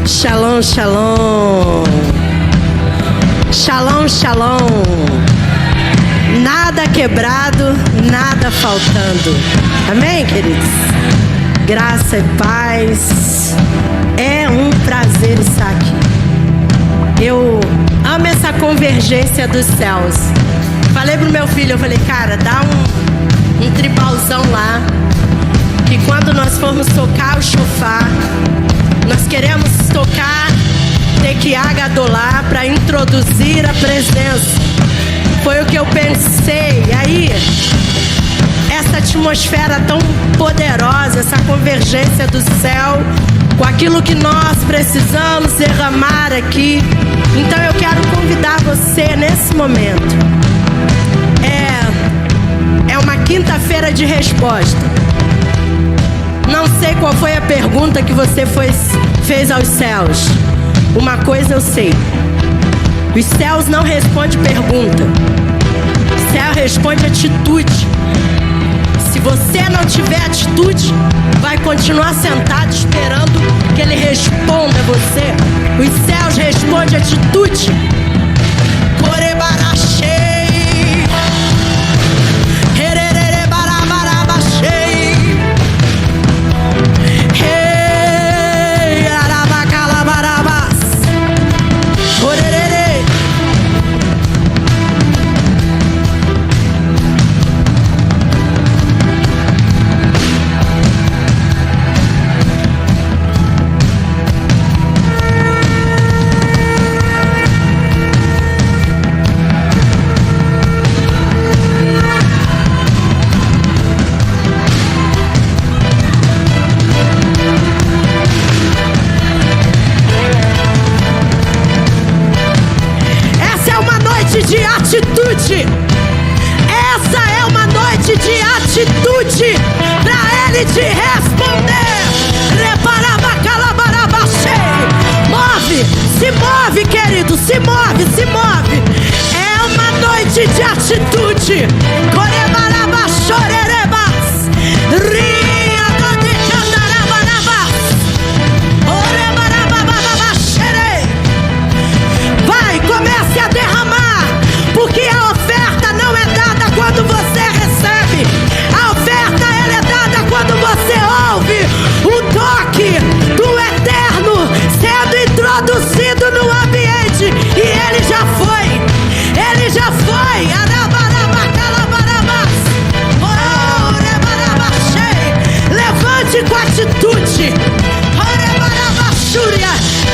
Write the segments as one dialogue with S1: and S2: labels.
S1: Shalom, shalom. Shalom, shalom. Nada quebrado, nada faltando. Amém, queridos? Graça e paz. É um prazer estar aqui. Eu amo essa convergência dos céus. Falei pro meu filho, eu falei, cara, dá um tribalzão lá, que quando nós formos tocar o shofar, nós queremos tocar Tekiá Gadolá para introduzir a presença. Foi o que eu pensei. E aí, essa atmosfera tão poderosa, essa convergência do céu com aquilo que nós precisamos derramar aqui. Então eu quero convidar você nesse momento. É uma quinta-feira de resposta. Não sei qual foi a pergunta que você fez aos céus. Uma coisa eu sei: os céus não respondem pergunta, o céu responde atitude. Se você não tiver atitude, vai continuar sentado esperando que ele responda a você. Os céus respondem atitude. Corebarachei, herererebarabarabachei, hey, arabacalabarabas, orerere. De atitude. Essa é uma noite de atitude para ele te responder. Move, se move, querido, se move, se move. É uma noite de atitude. Vai, comece a derramar, porque a oferta não é dada quando você recebe. A oferta ela é dada quando você ouve o toque do Eterno sendo introduzido no ambiente. E ele já foi. Ele já foi. Levante com atitude.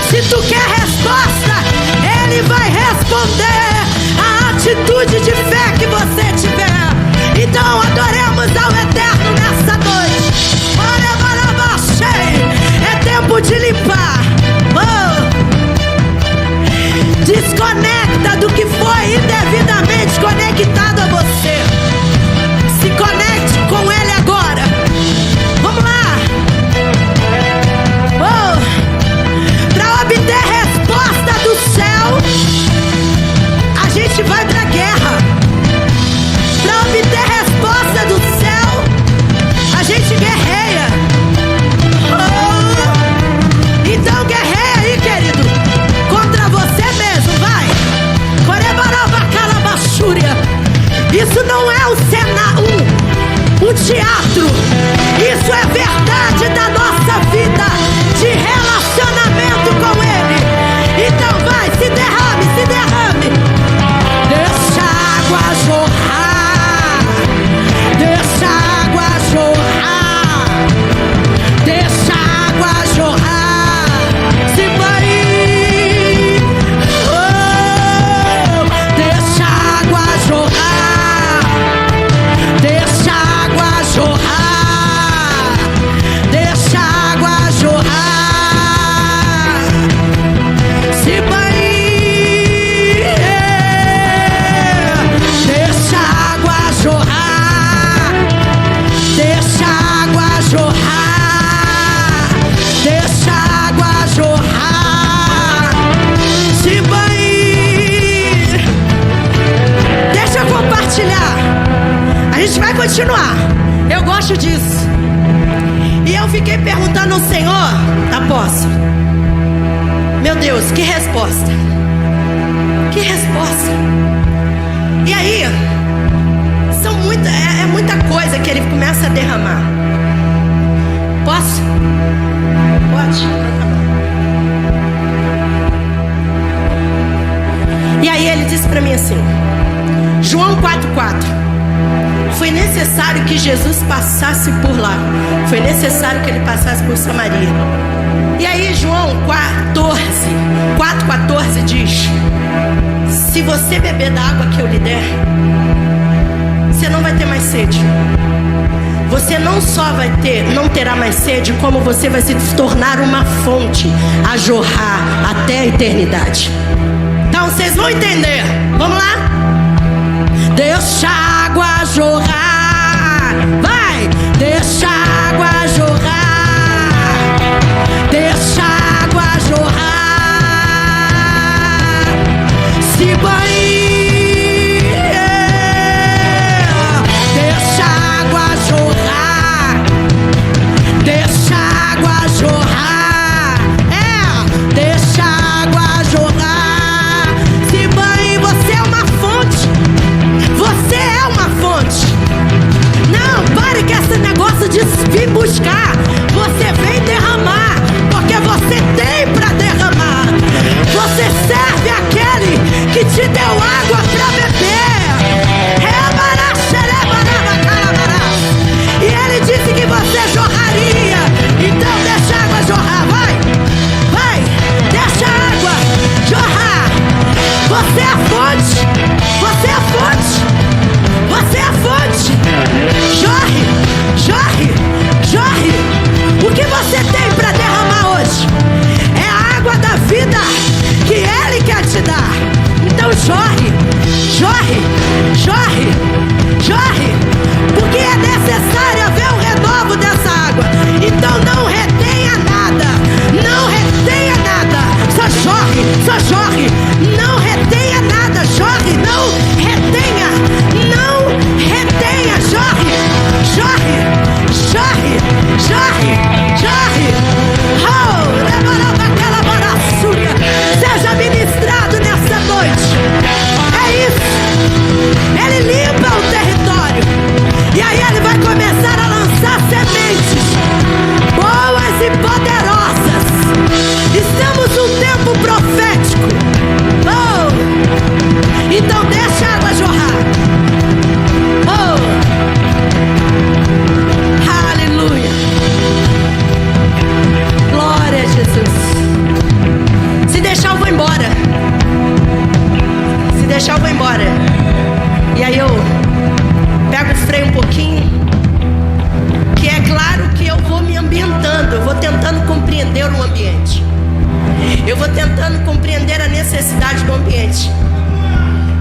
S1: Se tu quer resposta, ele vai responder a atitude de fé que você tiver. Então adoremos ao Eterno nessa noite. É tempo de limpar. Desconecta do que foi indevidamente conectado a você. Se conecte com ele agora. Vamos lá. Para obter resposta do céu, a gente vai pra guerra. Para obter resposta do céu, a gente guerreia. Então guerreia aí, querido, contra você mesmo, vai. Isso não é um teatro. Isso é verdade da nossa vida de relacionamento com ele. Então vai, se derrame, se derrame. Deixa a água jorrar. Deixa a água jorrar. Deixa a água jorrar. Se vai. Oh, deixa a água jorrar. Deixa a água jorrar. Deixa a água jorrar. Se vai. Deixa a água jorrar. Deixa a água jorrar. Deixa a água jorrar. Se vai. Deixa eu compartilhar. A gente vai continuar. Eu gosto disso. E eu fiquei perguntando ao Senhor, apóstolo, Meu Deus, que resposta! Que resposta! E aí, é muita coisa que ele começa a derramar. Posso? Pode? E aí ele disse para mim assim, João 4,4: foi necessário que Jesus passasse por lá. Foi necessário que ele passasse por Samaria. E aí João 4,14 diz: se você beber da água que eu lhe der, você não vai ter mais sede. Você não só não terá mais sede, como você vai se tornar uma fonte a jorrar até a eternidade. Então vocês vão entender. Vamos lá? Deixa a água jorrar. Vai! Deixa a água jorrar. Deixa a água jorrar. Se banhe. Deixa a água jorrar. Deixa a água jorrar. Deixa a água jorrar. Se banhe. Você é uma fonte. Você é uma fonte. Não, pare com esse negócio de vir buscar. Você vem derramar, porque você tem para derramar. Você serve aquele que te deu água para beber. E ele disse que você jorraria. Então deixa a água jorrar. Vai, vai, deixa a água jorrar. Você é a fonte. Você é a fonte. Você é a fonte. Jorre, jorre, jorre. O que você tem para derramar hoje é a água da vida que Ele quer te dar. Então jorre, jorre, jorre, jorre. Porque é necessário haver um renovo dessa água. Então não retenha nada. Não retenha nada. Só jorre, só jorre. Não retenha nada. Jorre, não retenha. Não retenha. Jorre, jorre, jorre, jorre, jorre. Oh, seja ministrado nessa noite. É isso. Ele limpa o território. E aí ele vai começar a lançar sementes boas e poderosas. Estamos num tempo profético. Oh, então deixa a água jorrar. Oh, aleluia. Glória a Jesus. Se deixar eu vou embora. Se deixar eu vou embora. E aí eu pego o freio um pouquinho. Que é claro que eu vou me ambientando. Eu vou tentando compreender o ambiente. Eu vou tentando compreender a necessidade do ambiente.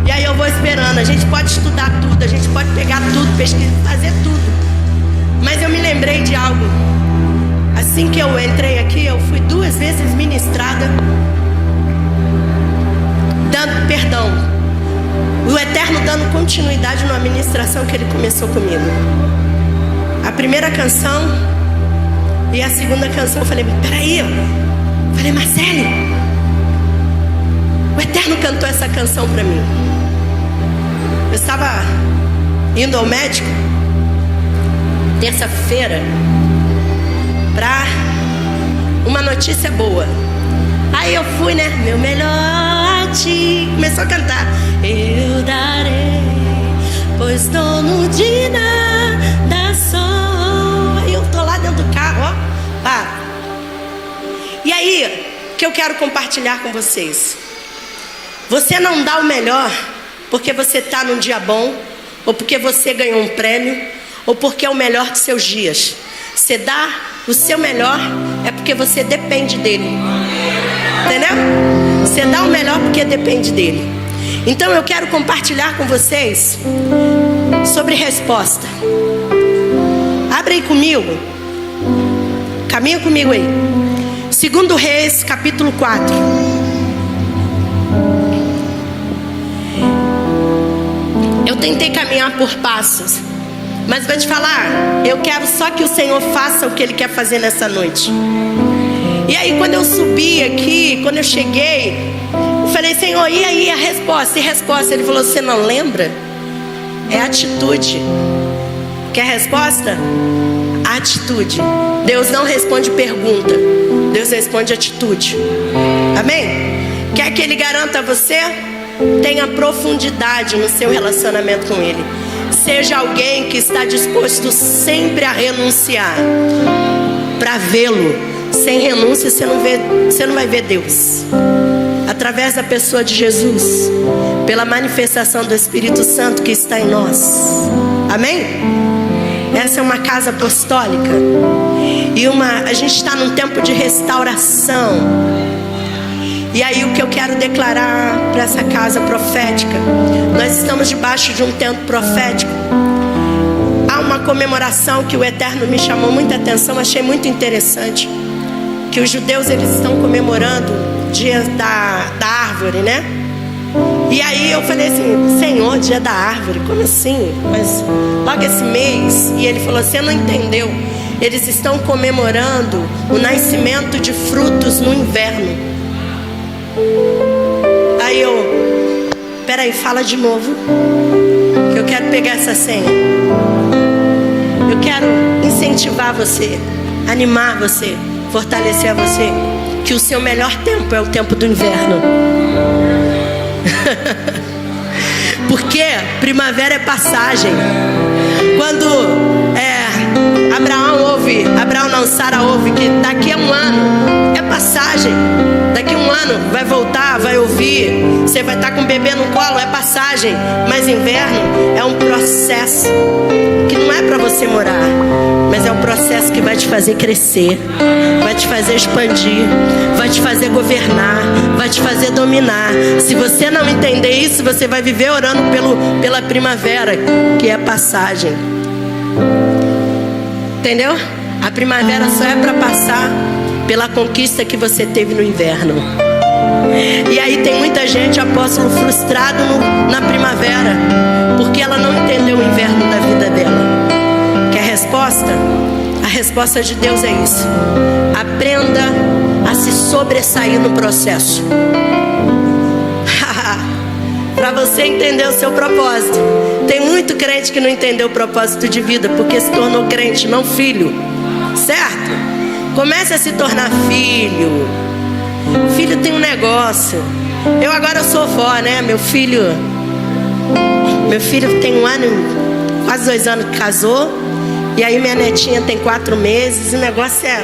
S1: E aí eu vou esperando. A gente pode estudar tudo, a gente pode pegar tudo, pesquisar, fazer tudo. Mas eu me lembrei de algo. Assim que eu entrei aqui, eu fui 2 vezes ministrada, dando perdão. O Eterno dando continuidade numa ministração que Ele começou comigo. A primeira canção e a segunda canção, eu falei, peraí. Falei, Marcele, o Eterno cantou essa canção pra mim. Eu estava indo ao médico terça-feira pra uma notícia boa. Aí eu fui, né? Meu melhor a ti. Começou a cantar. Eu darei, pois dono de nada sou. Aí eu tô lá dentro do carro, ó. Pá. E aí, que eu quero compartilhar com vocês. Você não dá o melhor porque você tá num dia bom, ou porque você ganhou um prêmio, ou porque é o melhor de seus dias. Você dá o seu melhor é porque você depende dele. Entendeu? Você dá o melhor porque depende dele. Então eu quero compartilhar com vocês sobre resposta. Abre aí comigo. Caminha comigo aí. 2 Reis, capítulo 4. Eu tentei caminhar por passos, mas vou te falar, eu quero só que o Senhor faça o que Ele quer fazer nessa noite. E aí quando eu subi aqui, quando eu cheguei, eu falei, Senhor, e aí a resposta? E resposta? Ele falou, você não lembra? É atitude. Quer resposta? Atitude. Deus não responde pergunta, Deus responde atitude. Amém? Quer que Ele garanta a você? Tenha profundidade no seu relacionamento com Ele. Seja alguém que está disposto sempre a renunciar para vê-lo. Sem renúncia você não vai ver Deus. Através da pessoa de Jesus, pela manifestação do Espírito Santo que está em nós. Amém? Essa é uma casa apostólica. E a gente está num tempo de restauração. E aí o que eu quero declarar para essa casa profética, nós estamos debaixo de um tempo profético. Há uma comemoração que o Eterno me chamou muita atenção, achei muito interessante. Que os judeus eles estão comemorando o dia da árvore, né? E aí eu falei assim, Senhor, dia da árvore, como assim? Mas logo esse mês. E ele falou, você não entendeu. Eles estão comemorando o nascimento de frutos no inverno. Aí eu, peraí, fala de novo, que eu quero pegar essa senha. Eu quero incentivar você, animar você, fortalecer você, que o seu melhor tempo é o tempo do inverno. Porque primavera é passagem. Quando Sara ouve que daqui a um ano é passagem. Daqui a um ano vai voltar, vai ouvir. Você vai estar com o bebê no colo, é passagem. Mas inverno é um processo que não é para você morar, mas é um processo que vai te fazer crescer, vai te fazer expandir, vai te fazer governar, vai te fazer dominar. Se você não entender isso, você vai viver orando pela primavera, que é passagem. Entendeu? A primavera só é para passar pela conquista que você teve no inverno. E aí tem muita gente, apóstolo, frustrado na primavera, porque ela não entendeu o inverno da vida dela. Quer resposta? A resposta de Deus é isso. Aprenda a se sobressair no processo. Para você entender o seu propósito. Tem muito crente que não entendeu o propósito de vida, porque se tornou crente, não filho. Certo? Comece a se tornar filho. Filho tem um negócio. Eu agora sou vó, né? Meu filho tem 1 ano, quase 2 anos que casou. E aí minha netinha tem 4 meses. O negócio é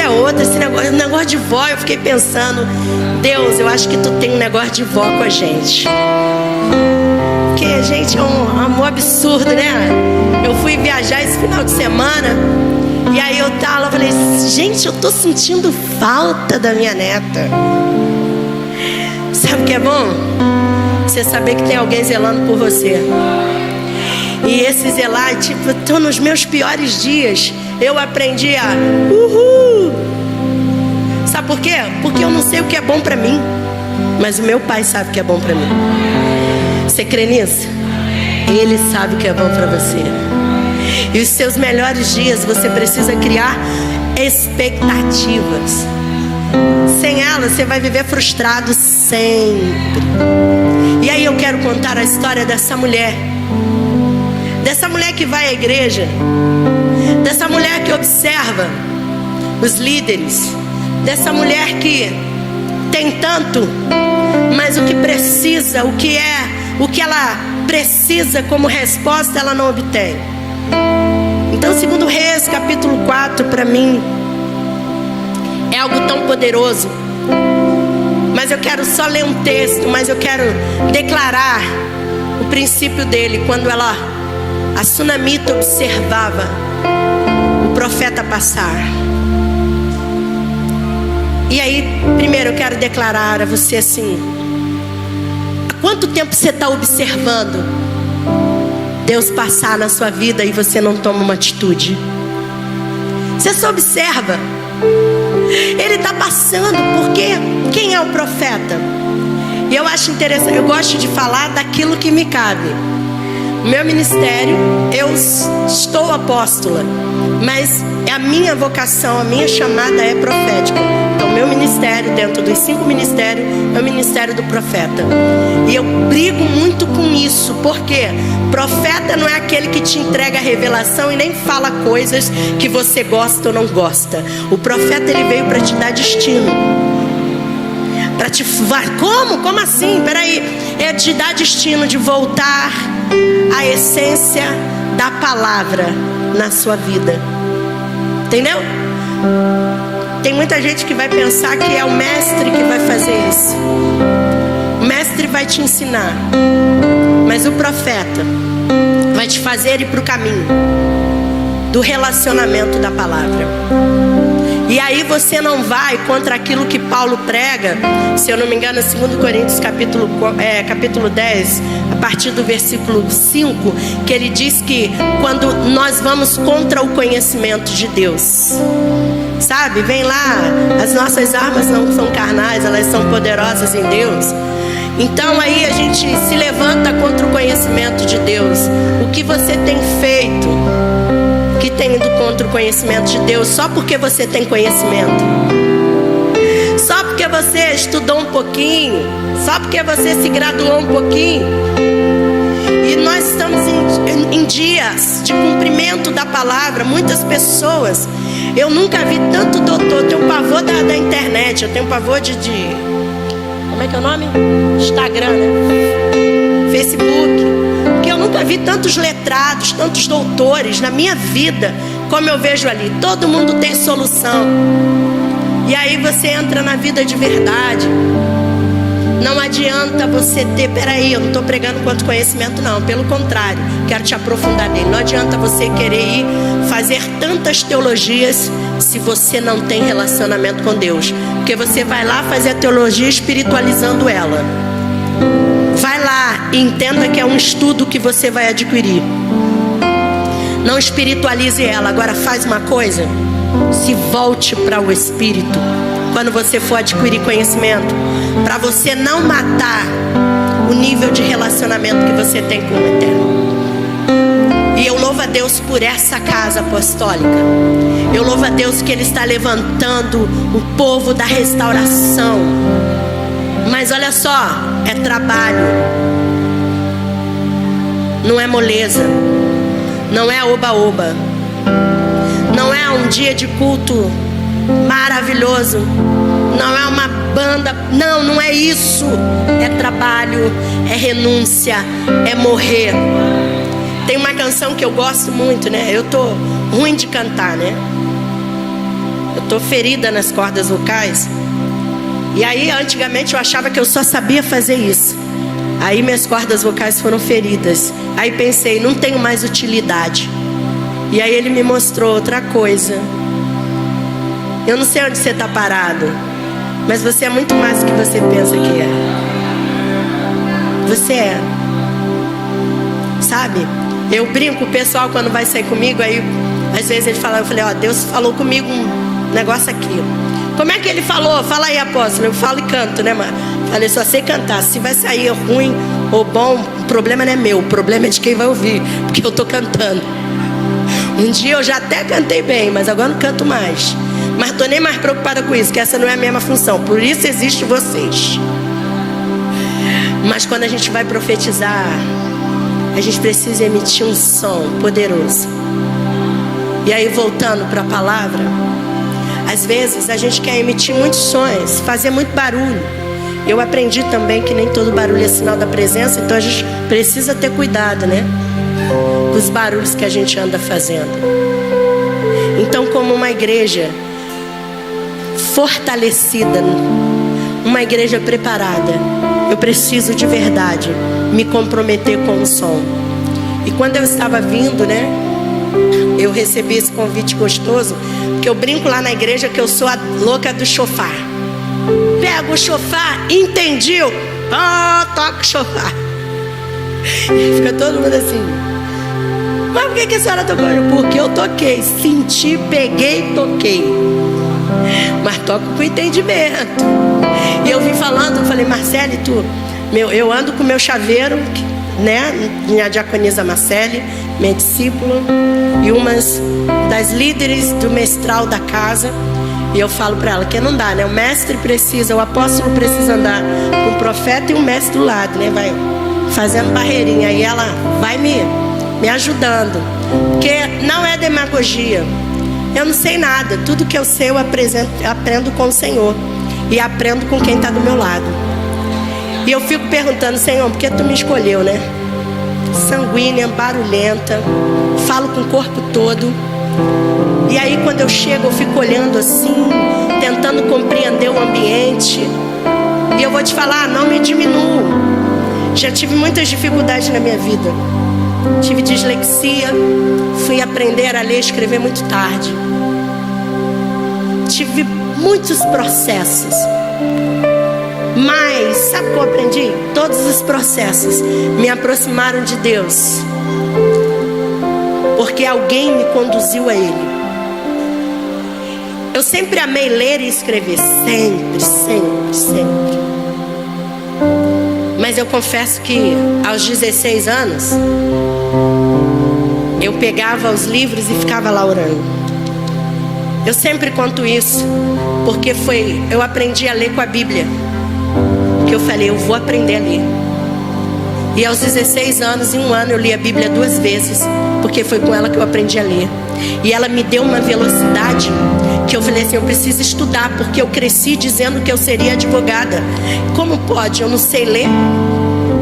S1: outro. Esse negócio de vó, eu fiquei pensando, Deus, eu acho que tu tem um negócio de vó com a gente. Porque, gente, é um amor absurdo, né? Eu fui viajar esse final de semana. E aí eu falei, gente, eu tô sentindo falta da minha neta. Sabe o que é bom? Você saber que tem alguém zelando por você. E esse zelar, tipo, eu tô nos meus piores dias. Eu aprendi a uhul. Sabe por quê? Porque eu não sei o que é bom pra mim, mas o meu pai sabe o que é bom pra mim. Você crê nisso? Ele sabe o que é bom pra você. E os seus melhores dias você precisa criar expectativas. Sem ela você vai viver frustrado sempre. E aí eu quero contar a história dessa mulher. Dessa mulher que vai à igreja. Dessa mulher que observa os líderes. Dessa mulher que tem tanto, mas o que precisa, o que ela precisa como resposta, ela não obtém. Então, segundo Reis, capítulo 4, para mim, é algo tão poderoso. Mas eu quero só ler um texto, mas eu quero declarar o princípio dele. Quando a sunamita observava o profeta passar. E aí, primeiro eu quero declarar a você assim: há quanto tempo você está observando Deus passar na sua vida e você não toma uma atitude? Você só observa. Ele está passando, porque quem é o profeta? E eu acho interessante, eu gosto de falar daquilo que me cabe. O meu ministério, eu estou apóstola, mas a minha vocação, a minha chamada é profética. Então meu ministério ministério, dentro dos 5 ministérios, é o ministério do profeta. E eu brigo muito com isso, porque profeta não é aquele que te entrega a revelação e nem fala coisas que você gosta ou não gosta. O profeta, ele veio para te dar destino, para te... Como assim? Peraí. É te dar destino de voltar à essência da palavra na sua vida. Entendeu? Tem muita gente que vai pensar que é o mestre que vai fazer isso. O mestre vai te ensinar, mas o profeta vai te fazer ir para o caminho do relacionamento da palavra. E aí você não vai contra aquilo que Paulo prega, se eu não me engano, 2 Coríntios capítulo 10, a partir do versículo 5, que ele diz que quando nós vamos contra o conhecimento de Deus, sabe, vem lá, as nossas armas não são carnais, elas são poderosas em Deus. Então aí a gente se levanta contra o conhecimento de Deus. O que você tem feito que tem ido contra o conhecimento de Deus? Só porque você tem conhecimento, só porque você estudou um pouquinho, só porque você se graduou um pouquinho. E nós estamos em dias de cumprimento da palavra. Muitas pessoas, eu nunca vi tanto doutor. Eu tenho pavor da internet, eu tenho pavor de como é que é o nome? Instagram, né? Facebook. Porque eu nunca vi tantos letrados, tantos doutores na minha vida como eu vejo ali. Todo mundo tem solução. E aí você entra na vida de verdade. Não adianta você ter... Peraí, eu não estou pregando quanto conhecimento, não. Pelo contrário, quero te aprofundar nele. Não adianta você querer ir fazer tantas teologias se você não tem relacionamento com Deus. Porque você vai lá fazer a teologia espiritualizando ela. Vai lá e entenda que é um estudo que você vai adquirir. Não espiritualize ela. Agora faz uma coisa: se volte para o Espírito quando você for adquirir conhecimento, para você não matar o nível de relacionamento que você tem com o Eterno. E eu louvo a Deus por essa casa apostólica. Eu louvo a Deus que Ele está levantando o povo da restauração. Mas olha só, é trabalho, não é moleza, não é oba-oba, não é um dia de culto maravilhoso, não é uma banda, não é isso. É trabalho, é renúncia, é morrer. Tem uma canção que eu gosto muito, né? Eu tô ruim de cantar, né? Eu tô ferida nas cordas vocais. E aí antigamente eu achava que eu só sabia fazer isso. Aí minhas cordas vocais foram feridas. Aí pensei, não tenho mais utilidade. E aí ele me mostrou outra coisa. Eu não sei onde você está parado, mas você é muito mais do que você pensa que é. Você é. Sabe? Eu brinco, o pessoal quando vai sair comigo, aí às vezes ele fala, eu falei, ó, Deus falou comigo um negócio aqui. Como é que ele falou? Fala aí, apóstolo. Eu falo e canto, né, mano? Falei, só sei cantar. Se vai sair ruim ou bom, o problema não é meu, o problema é de quem vai ouvir, porque eu tô cantando. Um dia eu já até cantei bem, mas agora não canto mais. Mas estou nem mais preocupada com isso, que essa não é a mesma função. Por isso existe vocês. Mas quando a gente vai profetizar, a gente precisa emitir um som poderoso. E aí, voltando para a palavra, às vezes a gente quer emitir muitos sons, fazer muito barulho. Eu aprendi também que nem todo barulho é sinal da presença. Então a gente precisa ter cuidado, né? Com os barulhos que a gente anda fazendo. Então, como uma igreja fortalecida, uma igreja preparada, eu preciso de verdade me comprometer com o som. E quando eu estava vindo, né, eu recebi esse convite gostoso, porque eu brinco lá na igreja que eu sou a louca do chofar. Pego o chofar, entendiu? Toca o chofar. Fica todo mundo assim, mas por que a senhora tocou? Porque eu toquei, senti, peguei e toquei. Mas toco com entendimento. E eu vim falando, eu falei, Marcele, eu ando com meu chaveiro, né? Minha diaconisa Marcele, minha discípula, e umas das líderes do mestral da casa. E eu falo para ela que não dá, né? O mestre precisa, o apóstolo precisa andar com o profeta e o mestre do lado, né? Vai fazendo barreirinha. Aí ela vai me ajudando. Porque não é demagogia. Eu não sei nada. Tudo que eu sei eu aprendo com o Senhor. E aprendo com quem está do meu lado. E eu fico perguntando, Senhor, por que tu me escolheu, né? Sanguínea, barulhenta, falo com o corpo todo. E aí quando eu chego eu fico olhando assim, tentando compreender o ambiente. E eu vou te falar, não me diminuo. Já tive muitas dificuldades na minha vida. Tive dislexia, fui aprender a ler e escrever muito tarde. Tive muitos processos. Mas, sabe o que eu aprendi? Todos os processos me aproximaram de Deus. Porque alguém me conduziu a Ele. Eu sempre amei ler e escrever. Sempre, sempre, sempre. Mas eu confesso que aos 16 anos, eu pegava os livros e ficava lá orando. Eu sempre conto isso, porque eu aprendi a ler com a Bíblia. Que eu falei, eu vou aprender a ler. E aos 16 anos, em um ano, eu li a Bíblia 2 vezes, porque foi com ela que eu aprendi a ler. E ela me deu uma velocidade que eu falei assim, eu preciso estudar, porque eu cresci dizendo que eu seria advogada. Como pode? Eu não sei ler,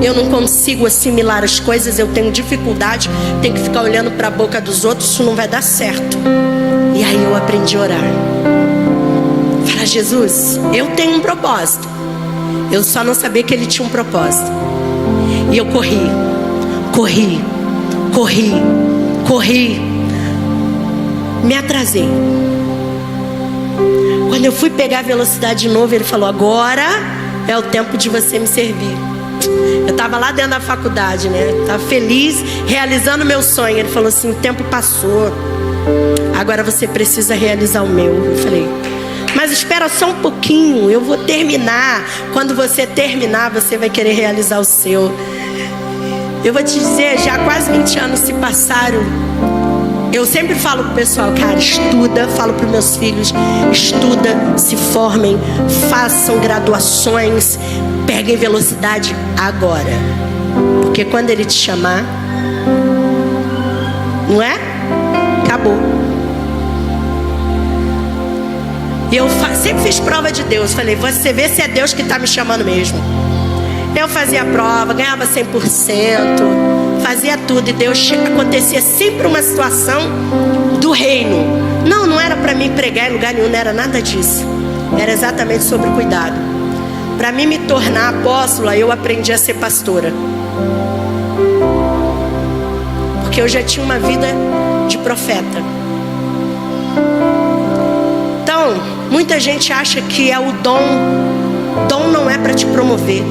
S1: eu não consigo assimilar as coisas, eu tenho dificuldade, tenho que ficar olhando para a boca dos outros, isso não vai dar certo. E aí eu aprendi a orar. Falar, Jesus, eu tenho um propósito. Eu só não sabia que Ele tinha um propósito. E eu corri. Me atrasei. Quando eu fui pegar a velocidade de novo, Ele falou, agora é o tempo de você me servir. Eu estava lá dentro da faculdade, né? Estava feliz, realizando o meu sonho. Ele falou assim, o tempo passou. Agora você precisa realizar o meu. Eu falei, mas espera só um pouquinho, eu vou terminar. Quando você terminar, você vai querer realizar o seu. Eu vou te dizer, já quase 20 anos se passaram. Eu sempre falo pro pessoal, cara, estuda. Falo pros meus filhos, estuda, se formem, façam graduações, peguem velocidade agora. Porque quando Ele te chamar, não é? Acabou. E eu sempre fiz prova de Deus. Falei, você vê se é Deus que está me chamando mesmo. Eu fazia a prova, ganhava 100%, fazia tudo. E Deus, acontecia sempre uma situação do reino. Não era para mim pregar em lugar nenhum, não era nada disso. Era exatamente sobre cuidado. Para mim me tornar apóstola, eu aprendi a ser pastora. Porque eu já tinha uma vida de profeta. Então, muita gente acha que é o dom. Dom não é para te promover.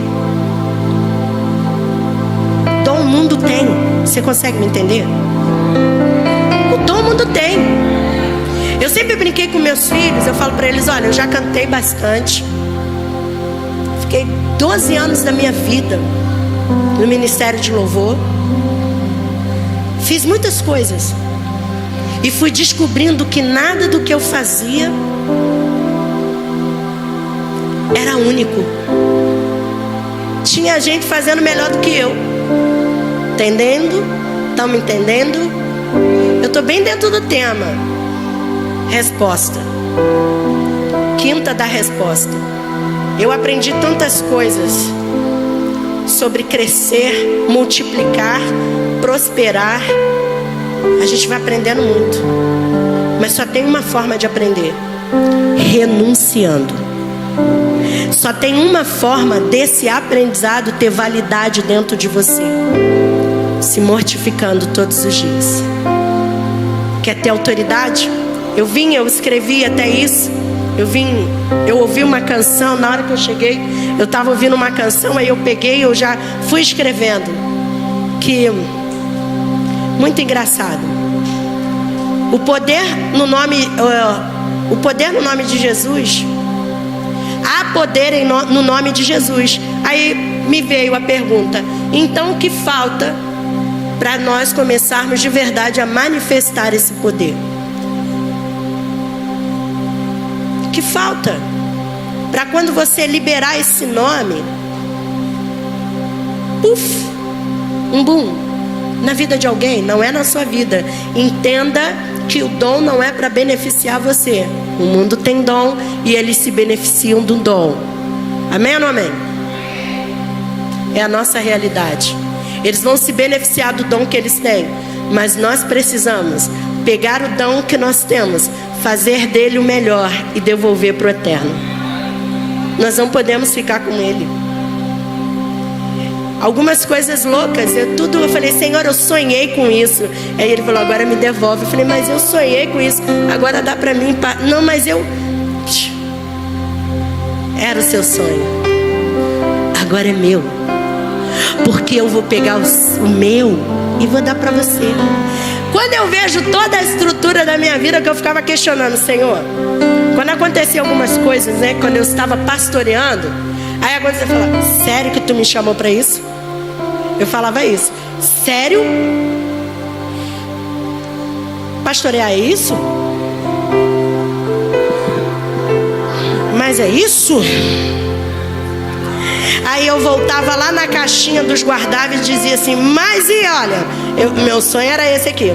S1: Dom o mundo tem. Você consegue me entender? O dom o mundo tem. Eu sempre brinquei com meus filhos. Eu falo para eles, olha, eu já cantei bastante. Fiquei 12 anos da minha vida no Ministério de Louvor. Fiz muitas coisas. E fui descobrindo que nada do que eu fazia era único. Tinha gente fazendo melhor do que eu. Entendendo? Estão me entendendo? Eu estou bem dentro do tema. Resposta. Quinta da resposta. Eu aprendi tantas coisas sobre crescer, multiplicar, prosperar. A gente vai aprendendo muito. Mas só tem uma forma de aprender: renunciando. Só tem uma forma desse aprendizado ter validade dentro de você: se mortificando todos os dias. Quer ter autoridade? Eu escrevi até isso. Eu ouvi uma canção. Na hora que eu cheguei, eu estava ouvindo uma canção. Aí eu peguei, eu já fui escrevendo. Que muito engraçado. O poder no nome de Jesus. Há poder no nome de Jesus. Aí me veio a pergunta: então o que falta para nós começarmos de verdade a manifestar esse poder? que falta para quando você liberar esse nome, puf, um boom na vida de alguém, não é na sua vida. Entenda que o dom não é para beneficiar você. O mundo tem dom e eles se beneficiam do dom. Amém ou não amém? É a nossa realidade. Eles vão se beneficiar do dom que eles têm, mas nós precisamos pegar o dom que nós temos, fazer dele o melhor e devolver para o eterno. Nós não podemos ficar com ele. Algumas coisas loucas, eu falei, Senhor, eu sonhei com isso. Aí ele falou, agora me devolve. Eu falei, mas eu sonhei com isso, agora dá para mim. Não, mas eu... Era o seu sonho, agora é meu. Porque eu vou pegar o meu e vou dar para você. Quando eu vejo toda a estrutura da minha vida, que eu ficava questionando, Senhor, quando aconteciam algumas coisas, né? Quando eu estava pastoreando, aí agora você fala, sério que tu me chamou para isso? Eu falava isso, sério? Pastorear é isso? Mas é isso? Aí eu voltava lá na caixinha dos guardáveis e dizia assim, mas e olha, meu sonho era esse aqui.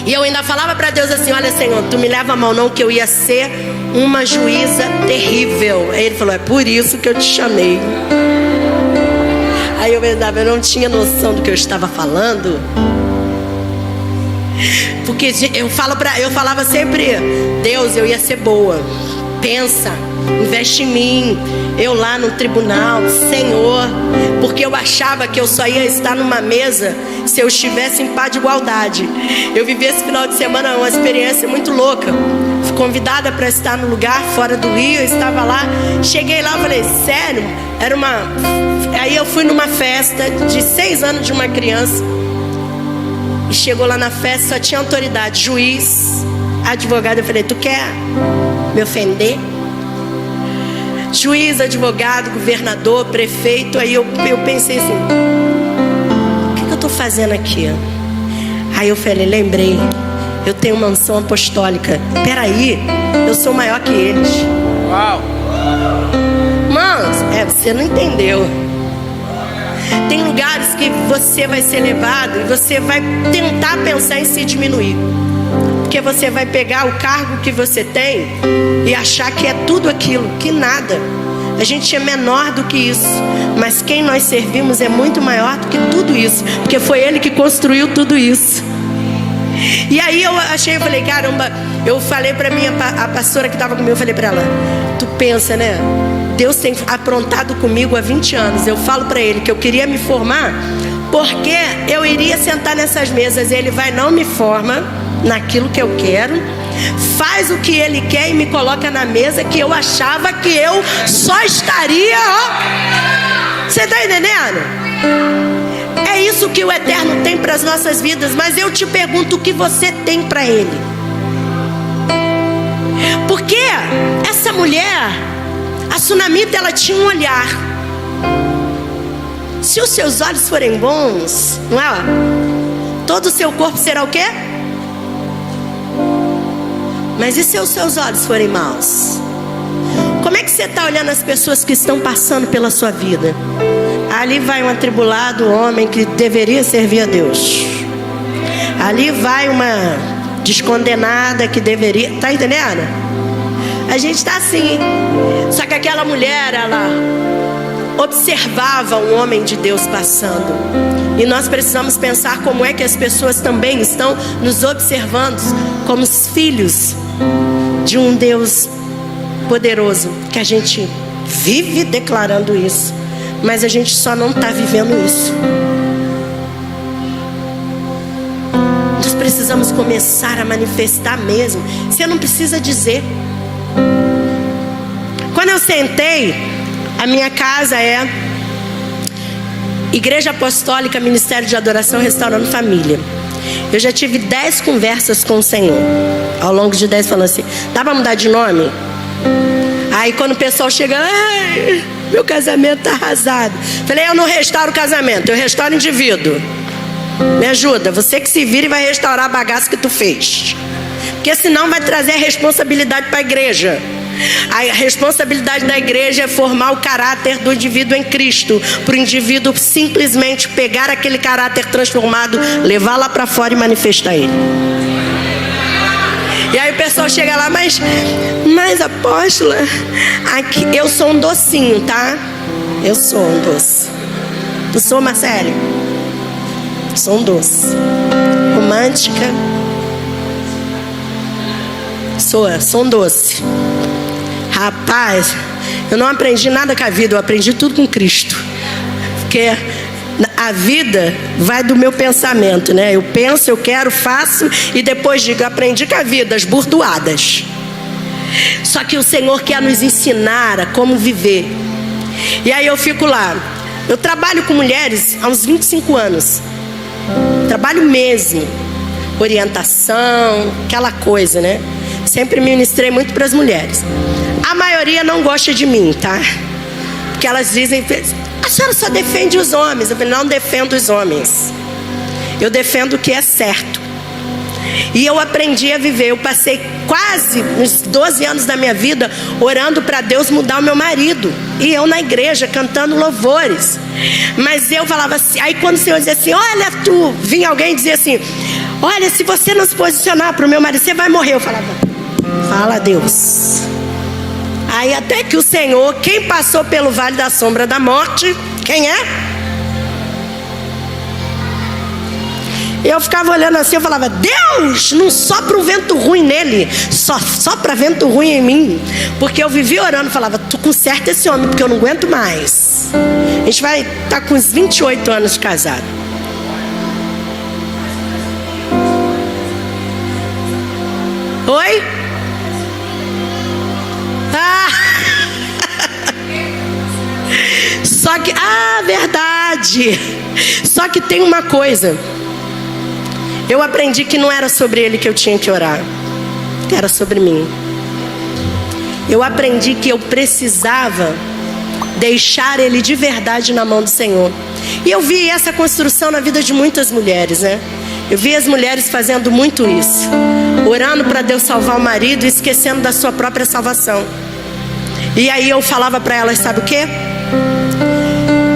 S1: E eu ainda falava para Deus assim, olha Senhor, tu me leva a mão não, que eu ia ser uma juíza terrível. Aí ele falou, é por isso que eu te chamei. Aí eu pensava, eu não tinha noção do que eu estava falando. Porque eu falava sempre, Deus, eu ia ser boa. Pensa, investe em mim. Eu lá no tribunal, Senhor, porque eu achava que eu só ia estar numa mesa se eu estivesse em paz de igualdade. Eu vivi esse final de semana uma experiência muito louca. Fui convidada para estar no lugar fora do Rio, eu estava lá. Cheguei lá, eu falei, sério? Aí eu fui numa festa de 6 anos de uma criança. E chegou lá na festa, só tinha autoridade, juiz, advogado. Eu falei, tu quer me ofender? Juiz, advogado, governador, prefeito. Aí eu pensei assim, o que eu estou fazendo aqui? Aí eu falei, lembrei, eu tenho uma unção apostólica. Peraí, eu sou maior que eles. Uau! Mano, você não entendeu. Tem lugares que você vai ser levado e você vai tentar pensar em se diminuir. Porque você vai pegar o cargo que você tem e achar que é tudo aquilo, que nada. A gente é menor do que isso, mas quem nós servimos é muito maior do que tudo isso, porque foi Ele que construiu tudo isso. E aí eu falei, caramba, eu falei para a pastora que estava comigo, eu falei para ela, tu pensa, né? Deus tem aprontado comigo há 20 anos. Eu falo para Ele que eu queria me formar, porque eu iria sentar nessas mesas e Ele vai, não me forma naquilo que eu quero, faz o que Ele quer e me coloca na mesa que eu achava que eu só estaria, ó. Você está entendendo? É isso que o Eterno tem para as nossas vidas. Mas eu te pergunto, o que você tem para Ele? Porque essa mulher, a Sunamita, ela tinha um olhar. Se os seus olhos forem bons, não é? Todo o seu corpo será o quê? Mas e se os seus olhos forem maus? Como é que você está olhando as pessoas que estão passando pela sua vida? Ali vai um atribulado homem que deveria servir a Deus. Ali vai uma descondenada que deveria... Tá entendendo? A gente está assim. Só que aquela mulher, ela observava um homem de Deus passando. E nós precisamos pensar como é que as pessoas também estão nos observando como os filhos de um Deus poderoso, que a gente vive declarando isso, mas a gente só não está vivendo isso. Nós precisamos começar a manifestar mesmo. Você não precisa dizer. Quando eu sentei, a minha casa é Igreja Apostólica, Ministério de Adoração, Restaurando Família. Eu já tive 10 conversas com o Senhor ao longo de 10, falando assim, dá para mudar de nome? Aí quando o pessoal chega, meu casamento está arrasado. Falei, eu não restauro o casamento, eu restauro o indivíduo. Me ajuda, você que se vira e vai restaurar a bagaça que tu fez. Porque senão vai trazer a responsabilidade para a igreja. A responsabilidade da igreja é formar o caráter do indivíduo em Cristo, para o indivíduo simplesmente pegar aquele caráter transformado, levar lá para fora e manifestar ele. E aí o pessoal chega lá, mas apóstola, aqui, eu sou um docinho, tá? Eu sou um doce. Eu sou, Marcele? Sou um doce. Romântica. Sou um doce. Rapaz, eu não aprendi nada com a vida, eu aprendi tudo com Cristo. Porque a vida vai do meu pensamento, né? Eu penso, eu quero, faço e depois digo, eu aprendi com a vida, as burdoadas. Só que o Senhor quer nos ensinar a como viver. E aí eu fico lá. Eu trabalho com mulheres há uns 25 anos. Trabalho mesmo. Orientação, aquela coisa, né? Sempre ministrei muito para as mulheres. A maioria não gosta de mim, tá? Porque elas dizem, a senhora só defende os homens. Eu falei, não defendo os homens. Eu defendo o que é certo. E eu aprendi a viver. Eu passei quase uns 12 anos da minha vida orando para Deus mudar o meu marido. E eu na igreja cantando louvores. Mas eu falava assim, aí quando o Senhor dizia assim, olha tu, vinha alguém e dizia assim, olha, se você não se posicionar para o meu marido, você vai morrer. Eu falava, fala Deus. Aí até que o Senhor, quem passou pelo vale da sombra da morte, quem é? Eu ficava olhando assim, eu falava, Deus, não sopra um vento ruim nele, sopra vento ruim em mim. Porque eu vivia orando, falava, tu conserta esse homem, porque eu não aguento mais. A gente vai estar com uns 28 anos de casado. Oi? Só que, verdade. Só que tem uma coisa. Eu aprendi que não era sobre ele que eu tinha que orar. Era sobre mim. Eu aprendi que eu precisava deixar ele de verdade na mão do Senhor. E eu vi essa construção na vida de muitas mulheres, né? Eu vi as mulheres fazendo muito isso. Orando para Deus salvar o marido e esquecendo da sua própria salvação. E aí eu falava para elas, sabe o quê?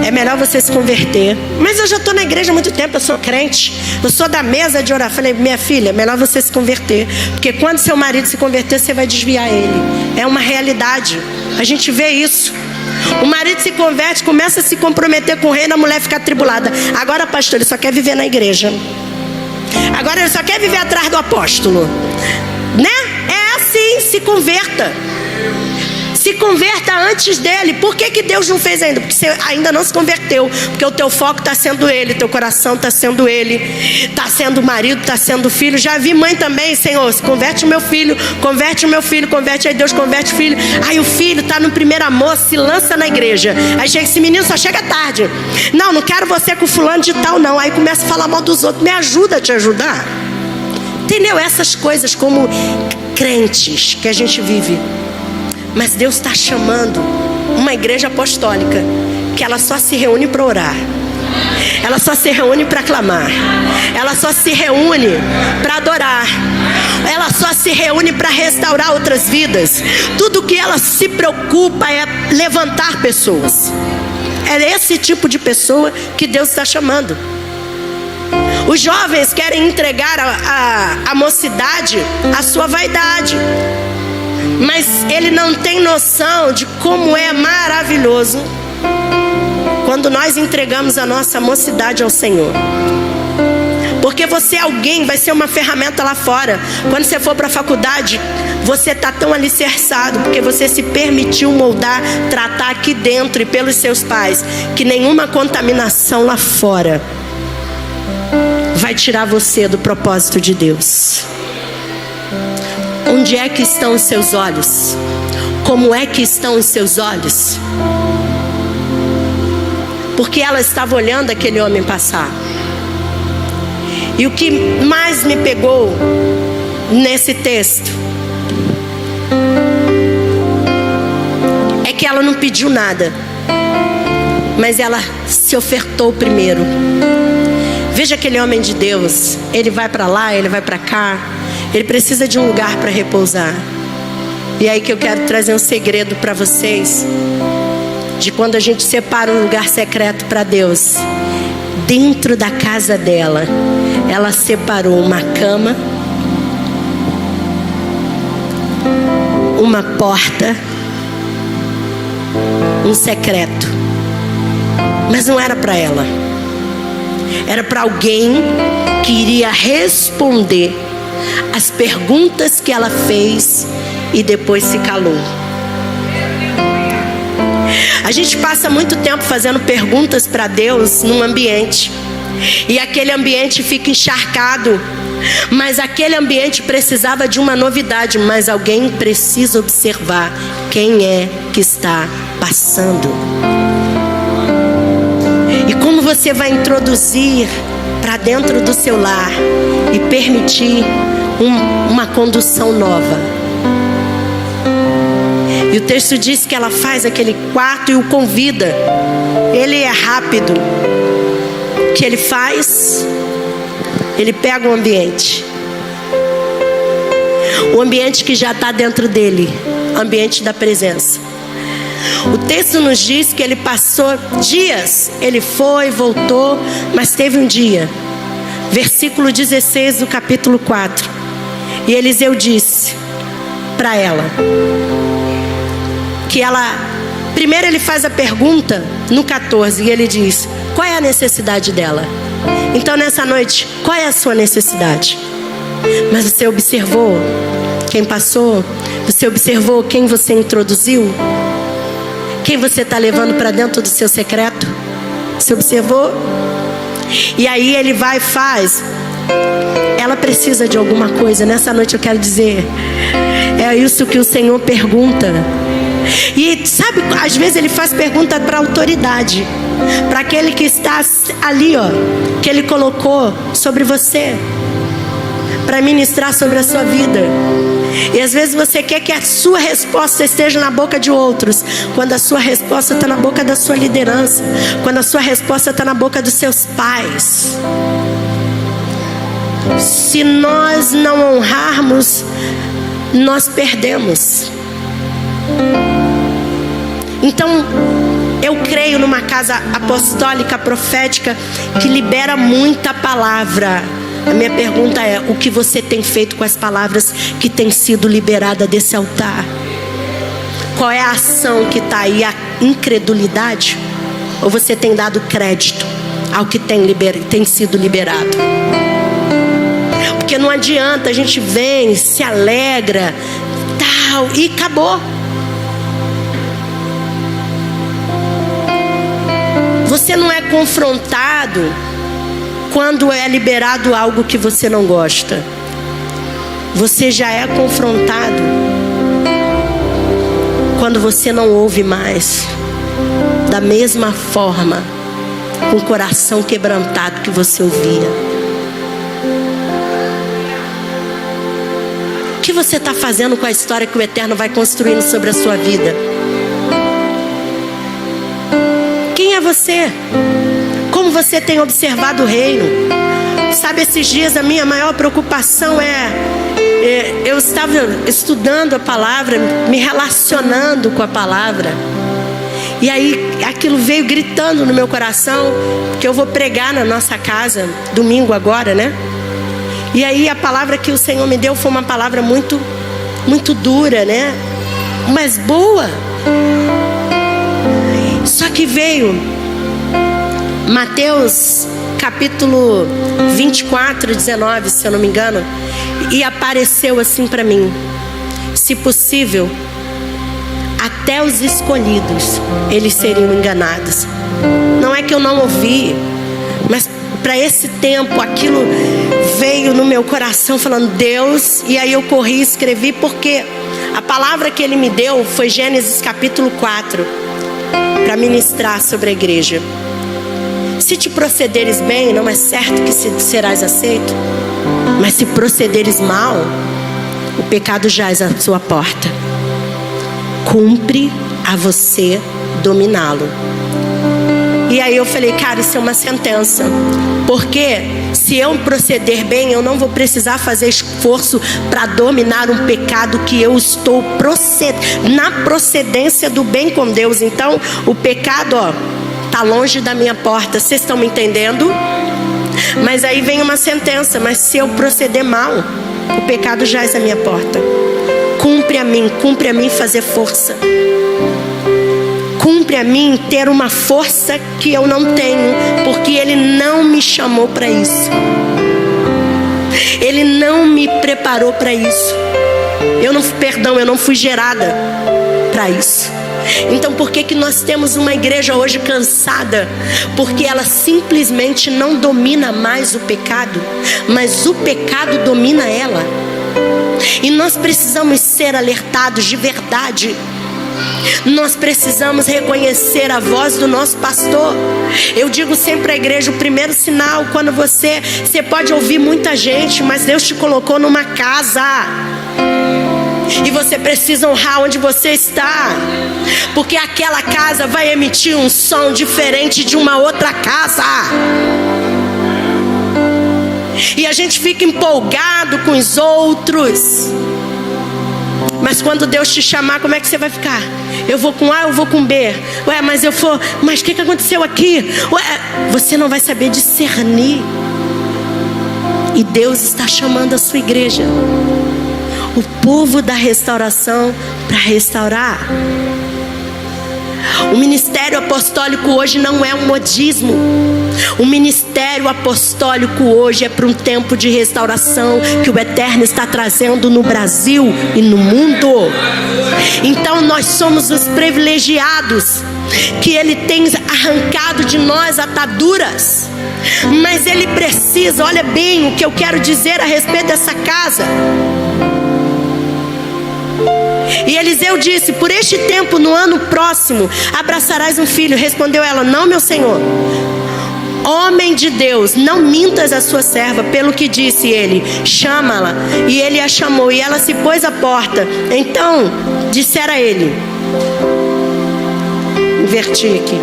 S1: É melhor você se converter. Mas eu já estou na igreja há muito tempo, eu sou crente. Eu sou da mesa de orar. Falei, minha filha, é melhor você se converter. Porque quando seu marido se converter, você vai desviar ele. É uma realidade. A gente vê isso. O marido se converte, começa a se comprometer com o reino, a mulher fica atribulada. Agora, pastor, ele só quer viver na igreja. Agora ele só quer viver atrás do apóstolo. Né? É assim, se converta. Se converta antes dele. Por que Deus não fez ainda? Porque você ainda não se converteu. Porque o teu foco está sendo ele, teu coração está sendo ele, está sendo o marido, está sendo o filho. Já vi mãe também, Senhor, se converte o meu filho, converte o meu filho, converte aí Deus, converte o filho. Aí o filho está no primeiro amor, se lança na igreja. Aí chega esse menino, só chega tarde. Não quero você com fulano de tal não. Aí começa a falar mal dos outros. Me ajuda a te ajudar. Entendeu? Essas coisas como crentes que a gente vive. Mas Deus está chamando uma igreja apostólica que ela só se reúne para orar. Ela só se reúne para clamar. Ela só se reúne para adorar. Ela só se reúne para restaurar outras vidas. Tudo que ela se preocupa é levantar pessoas. É esse tipo de pessoa que Deus está chamando. Os jovens querem entregar a mocidade à sua vaidade. Mas ele não tem noção de como é maravilhoso quando nós entregamos a nossa mocidade ao Senhor. Porque você é alguém, vai ser uma ferramenta lá fora. Quando você for para a faculdade, você está tão alicerçado, porque você se permitiu moldar, tratar aqui dentro e pelos seus pais, que nenhuma contaminação lá fora vai tirar você do propósito de Deus. Onde é que estão os seus olhos? Como é que estão os seus olhos? Porque ela estava olhando aquele homem passar. E o que mais me pegou nesse texto é que ela não pediu nada, mas ela se ofertou primeiro. Veja aquele homem de Deus, ele vai para lá, ele vai para cá. Ele precisa de um lugar para repousar. E aí que eu quero trazer um segredo para vocês, de quando a gente separa um lugar secreto para Deus. Dentro da casa dela, ela separou uma cama, uma porta, um secreto. Mas não era para ela. Era para alguém que iria responder as perguntas que ela fez e depois se calou. A gente passa muito tempo fazendo perguntas para Deus num ambiente, e aquele ambiente fica encharcado. Mas aquele ambiente precisava de uma novidade. Mas alguém precisa observar quem é que está passando. E como você vai introduzir para dentro do seu lar e permitir uma condução nova. E o texto diz que ela faz aquele quarto e o convida. Ele é rápido. O que ele faz? Ele pega o ambiente que já está dentro dele, ambiente da presença. O texto nos diz que ele passou dias, ele foi, voltou, mas teve um dia, versículo 16 do capítulo 4. E Eliseu disse para ela que ela, primeiro ele faz a pergunta no 14 e ele diz: qual é a necessidade dela? Então nessa noite, qual é a sua necessidade? Mas você observou quem passou? Você observou quem você introduziu? Quem você está levando para dentro do seu secreto? Você observou? E aí ele vai e faz. Ela precisa de alguma coisa. Nessa noite eu quero dizer, é isso que o Senhor pergunta. E sabe, às vezes ele faz pergunta para a autoridade, para aquele que está ali, ó, que ele colocou sobre você, para ministrar sobre a sua vida. E às vezes você quer que a sua resposta esteja na boca de outros, quando a sua resposta está na boca da sua liderança, quando a sua resposta está na boca dos seus pais. Se nós não honrarmos, nós perdemos. Então, eu creio numa casa apostólica, profética, que libera muita palavra. A minha pergunta é: o que você tem feito com as palavras que tem sido liberada desse altar? Qual é a ação que está aí? A incredulidade? Ou você tem dado crédito ao que tem sido liberado? Porque não adianta, a gente vem, se alegra, tal, e acabou. Você não é confrontado quando é liberado algo que você não gosta. Você já é confrontado quando você não ouve mais da mesma forma, com o coração quebrantado que você ouvia. O que você está fazendo com a história que o Eterno vai construindo sobre a sua vida? Quem é você? Como você tem observado o reino? Sabe, esses dias a minha maior preocupação eu estava estudando a palavra, me relacionando com a palavra. E aí aquilo veio gritando no meu coração, porque eu vou pregar na nossa casa, domingo agora, né? E aí a palavra que o Senhor me deu foi uma palavra muito, muito dura, né? Mas boa. Só que veio Mateus capítulo 24, 19, se eu não me engano, e apareceu assim para mim: se possível, até os escolhidos eles seriam enganados. Não é que eu não ouvi, mas para esse tempo aquilo veio no meu coração falando: Deus. E aí eu corri e escrevi, porque a palavra que ele me deu foi Gênesis capítulo 4, para ministrar sobre a igreja. Se te procederes bem, não é certo que serás aceito, mas se procederes mal, o pecado jaz à sua porta. Cumpre a você dominá-lo. E aí eu falei: cara, isso é uma sentença, porque Se eu proceder bem, eu não vou precisar fazer esforço para dominar um pecado que eu estou na procedência do bem com Deus. Então, o pecado, está longe da minha porta. Vocês estão me entendendo? Mas aí vem uma sentença: mas se eu proceder mal, o pecado jaz à minha porta. Cumpre a mim fazer força. Cumpre a mim ter uma força que eu não tenho, porque Ele não me chamou para isso. Ele não me preparou para isso. Eu não fui gerada para isso. Então por que nós temos uma igreja hoje cansada? Porque ela simplesmente não domina mais o pecado, mas o pecado domina ela. E nós precisamos ser alertados de verdade. Nós precisamos reconhecer a voz do nosso pastor. Eu digo sempre à igreja: o primeiro sinal, quando você pode ouvir muita gente, mas Deus te colocou numa casa, e você precisa honrar onde você está, porque aquela casa vai emitir um som diferente de uma outra casa. E a gente fica empolgado com os outros, mas quando Deus te chamar, como é que você vai ficar? Eu vou com A, eu vou com B. Mas o que aconteceu aqui? Você não vai saber discernir. E Deus está chamando a sua igreja, o povo da restauração, para restaurar. O ministério apostólico hoje não é um modismo. O ministério apostólico hoje é para um tempo de restauração que o Eterno está trazendo no Brasil e no mundo. Então nós somos os privilegiados, que Ele tem arrancado de nós ataduras. Mas Ele precisa, olha bem o que eu quero dizer a respeito dessa casa. E Eliseu disse: por este tempo, no ano próximo, abraçarás um filho. Respondeu ela: não, meu senhor. Homem de Deus, não mintas a sua serva. Pelo que disse ele: chama-la. E ele a chamou, e ela se pôs à porta. Então dissera a ele, inverti aqui: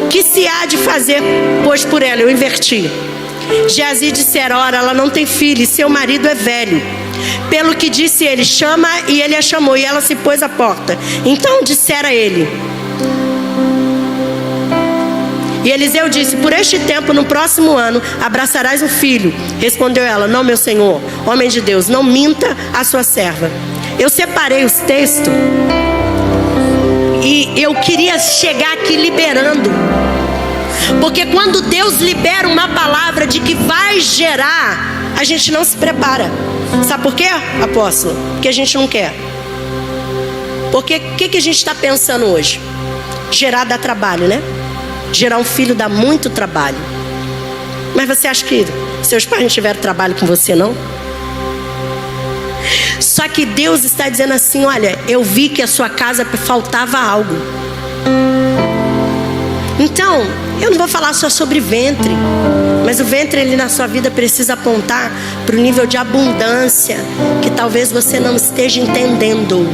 S1: que se há de fazer, pois, por ela? Eu inverti. Geazi dissera: ora, ela não tem filho, e seu marido é velho. Pelo que disse ele: chama. E ele a chamou, e ela se pôs à porta. Então dissera a ele. E Eliseu disse: por este tempo, no próximo ano, abraçarás um filho. Respondeu ela: não, meu senhor, homem de Deus, não minta a sua serva. Eu separei os textos, e eu queria chegar aqui liberando. Porque quando Deus libera uma palavra de que vai gerar, a gente não se prepara. Sabe por quê, apóstolo? Porque a gente não quer. Porque o que a gente está pensando hoje? Gerar dá trabalho, né? Gerar um filho dá muito trabalho. Mas você acha que seus pais não tiveram trabalho com você, não? Só que Deus está dizendo assim: olha, eu vi que a sua casa faltava algo. Então, eu não vou falar só sobre ventre, mas o ventre, ele na sua vida precisa apontar para o nível de abundância que talvez você não esteja entendendo.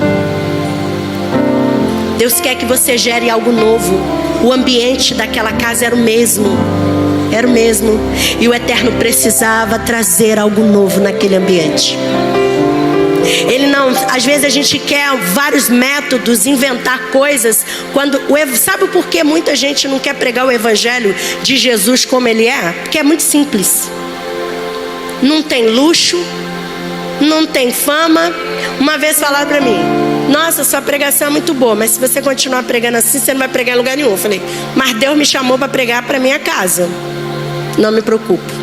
S1: Deus quer que você gere algo novo. O ambiente daquela casa era o mesmo. Era o mesmo. E o Eterno precisava trazer algo novo naquele ambiente. Ele não, às vezes a gente quer vários métodos, inventar coisas. Sabe por que muita gente não quer pregar o evangelho de Jesus como ele é? Porque é muito simples. Não tem luxo, não tem fama. Uma vez falaram para mim: nossa, sua pregação é muito boa, mas se você continuar pregando assim, você não vai pregar em lugar nenhum. Eu falei: mas Deus me chamou para pregar para minha casa. Não me preocupe.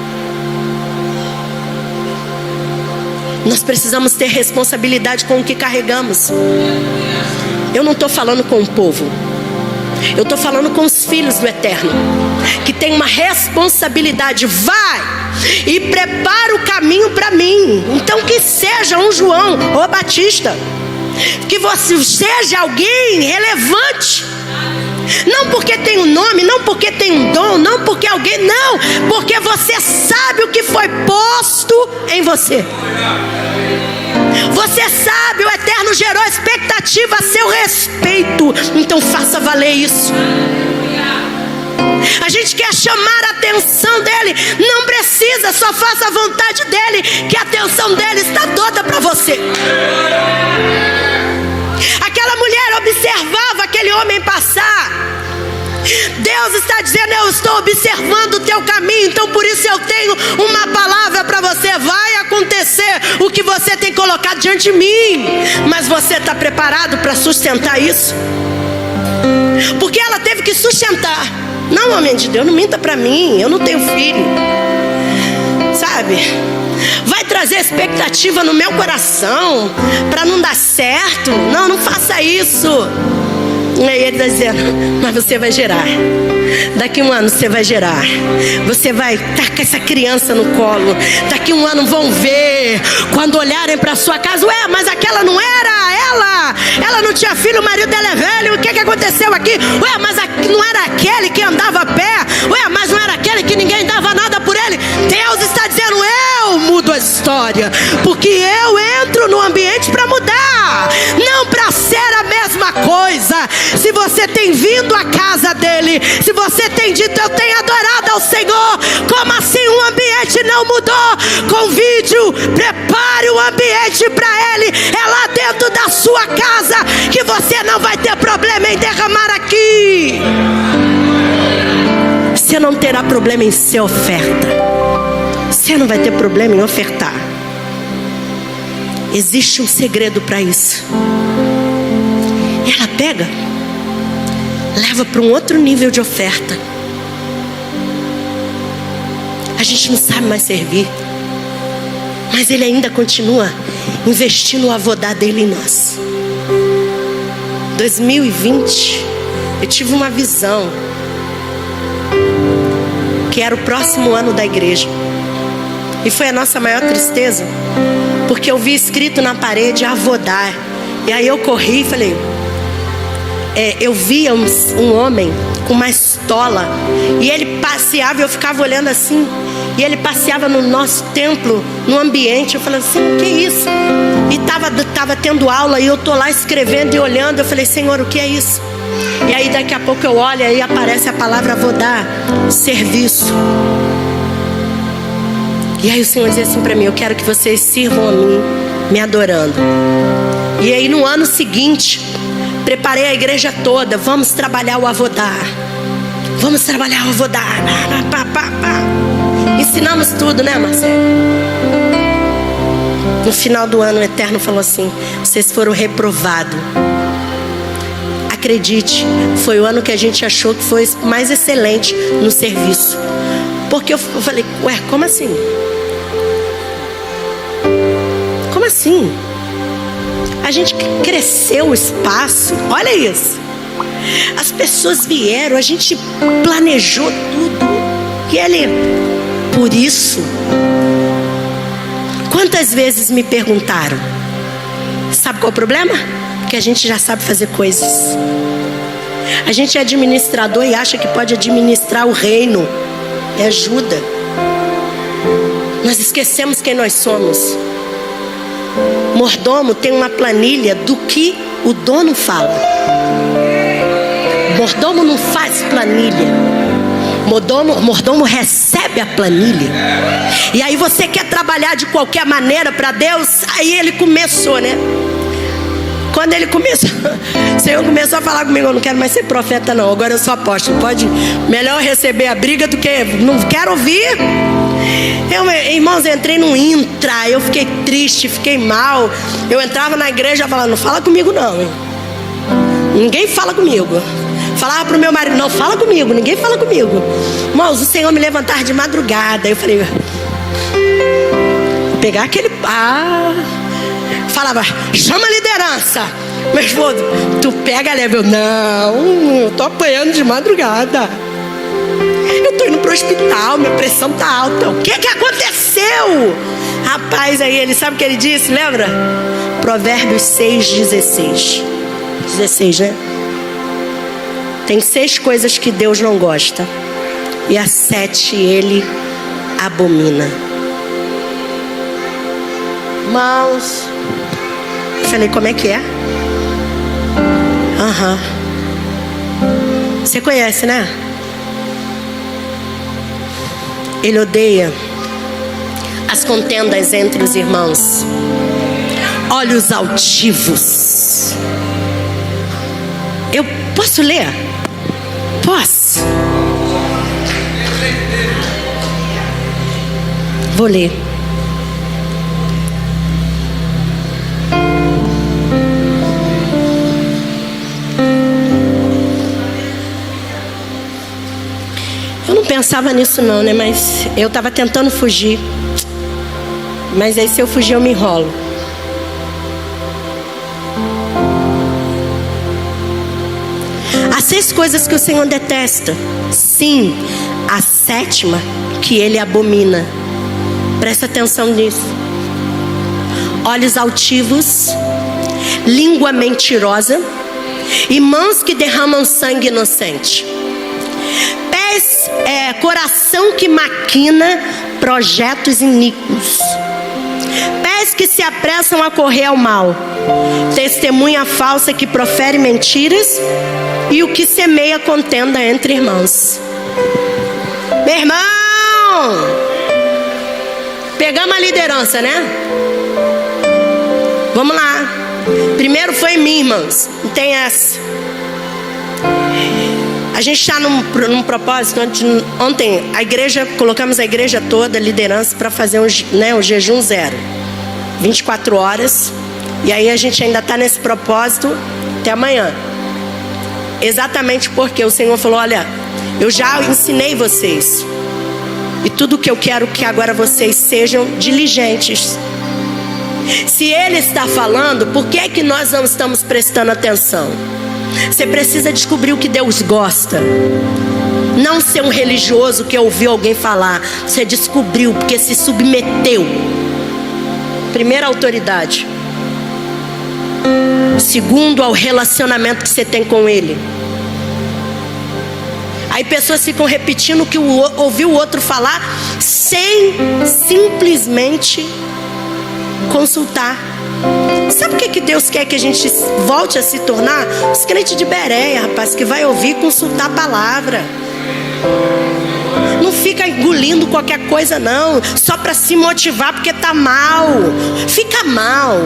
S1: Nós precisamos ter responsabilidade com o que carregamos. Eu não estou falando com o povo, eu estou falando com os filhos do Eterno, que tem uma responsabilidade. Vai e prepara o caminho para mim. Então que seja um João ou Batista, que você seja alguém relevante. Não porque tem um nome, não porque tem um dom, não porque alguém, não, porque você sabe o que foi posto em você. Você sabe, o Eterno gerou expectativa a seu respeito. Então faça valer isso. A gente quer chamar a atenção dele. Não precisa, só faça a vontade dele, que a atenção dele está toda para você. Aquela mulher observava aquele homem passar. Deus está dizendo: eu estou observando o teu caminho, então por isso eu tenho uma palavra para você. Vai acontecer o que você tem colocado diante de mim, mas você está preparado para sustentar isso? Porque ela teve que sustentar. Não, homem de Deus, não minta para mim, eu não tenho filho, sabe? Vai trazer expectativa no meu coração para não dar certo. Não, não faça isso. E aí ele está dizendo: mas você vai gerar. Daqui um ano você vai gerar. Você vai estar com essa criança no colo. Daqui um ano vão ver. Quando olharem para sua casa: ué, mas aquela não era ela. Ela não tinha filho, o marido dela é velho. O que aconteceu aqui? Ué, mas não era aquele que andava a pé. Ué, mas não era aquele que ninguém dava nada por ele. Deus está dizendo: eu mudo a história, porque eu entro no ambiente para mudar, não para ser a mesma coisa. Se você tem vindo à casa dele, se você tem dito: eu tenho adorado ao Senhor, como assim o ambiente não mudou? Convide-o, prepare o ambiente para ele. É lá dentro da sua casa que você não vai ter problema em derramar aqui. Você não terá problema em ser oferta. Você não vai ter problema em ofertar. Existe um segredo para isso. Ela pega, leva para um outro nível de oferta. A gente não sabe mais servir, mas ele ainda continua investindo o avodá dele em nós. 2020, eu tive uma visão que era o próximo ano da igreja. E foi a nossa maior tristeza, porque eu vi escrito na parede avodá. E aí eu corri e falei, eu via um homem com uma estola, e ele passeava, eu ficava olhando assim, e ele passeava no nosso templo, no ambiente. Eu falei assim: o que é isso? E tava tendo aula, e eu tô lá escrevendo e olhando. Eu falei: Senhor, o que é isso? E aí daqui a pouco eu olho, e aí aparece a palavra avodá, serviço. E aí o Senhor dizia assim para mim: eu quero que vocês sirvam a mim, me adorando. E aí no ano seguinte, preparei a igreja toda: vamos trabalhar o avodá. Vamos trabalhar o avodá. Ensinamos tudo, né, Marcelo? No final do ano, o Eterno falou assim: vocês foram reprovados. Acredite, foi o ano que a gente achou que foi mais excelente no serviço. Porque eu falei: ué, como assim? Como assim? A gente cresceu o espaço, olha isso. As pessoas vieram, a gente planejou tudo. E ele, por isso, quantas vezes me perguntaram: sabe qual é o problema? Que a gente já sabe fazer coisas. A gente é administrador e acha que pode administrar o reino. É ajuda. Nós esquecemos quem nós somos. Mordomo tem uma planilha do que o dono fala. Mordomo não faz planilha. Mordomo recebe a planilha. E aí você quer trabalhar de qualquer maneira para Deus. Aí ele começou, né? Quando ele começou, o Senhor começou a falar comigo: eu não quero mais ser profeta não, agora eu sou apóstolo. Pode, melhor receber a briga do que não quero ouvir. Irmãos, eu entrei num intra. Eu fiquei triste, fiquei mal. Eu entrava na igreja falando: não fala comigo não, hein? Ninguém fala comigo. Falava pro meu marido: não fala comigo, ninguém fala comigo. Irmãos, o Senhor me levantava de madrugada. Eu falei: vou pegar aquele... falava: chama a liderança. Mas tu pega leve. Não, eu tô apanhando de madrugada. Eu tô indo pro hospital, minha pressão tá alta. O que aconteceu? Rapaz, aí ele, sabe o que ele disse, lembra? Provérbios 6:16. 16, né? Tem 6 coisas que Deus não gosta, e a 7 ele abomina. Irmãos, eu falei: como é que é? Você conhece, né? Ele odeia as contendas entre os irmãos, olhos altivos. Eu posso ler? Posso? Vou ler. Eu não pensava nisso não, né? Mas eu estava tentando fugir. Mas aí se eu fugir eu me enrolo. Há 6 coisas que o Senhor detesta. Sim, a 7ª que Ele abomina. Presta atenção nisso. Olhos altivos, língua mentirosa e mãos que derramam sangue inocente. Pés, coração que maquina projetos iníquos. Pés que se apressam a correr ao mal. Testemunha falsa que profere mentiras e o que semeia contenda entre irmãos. Meu irmão, pegamos a liderança, né? Vamos lá. Primeiro foi em mim, irmãos. Não tem essa. A gente está num propósito. Ontem a igreja, colocamos a igreja toda, a liderança, para fazer um jejum zero. 24 horas. E aí a gente ainda está nesse propósito até amanhã. Exatamente porque o Senhor falou: olha, eu já ensinei vocês. E tudo que eu quero que agora vocês sejam diligentes. Se Ele está falando, por que é que nós não estamos prestando atenção? Você precisa descobrir o que Deus gosta. Não ser um religioso que ouviu alguém falar. Você descobriu porque se submeteu. Primeira autoridade. Segundo, ao relacionamento que você tem com Ele. Aí pessoas ficam repetindo o que ouviu o outro falar sem simplesmente consultar. Sabe o que Deus quer que a gente volte a se tornar? Os crentes de Bereia, rapaz, que vai ouvir e consultar a palavra. Não fica engolindo qualquer coisa não, só para se motivar porque tá mal. Fica mal.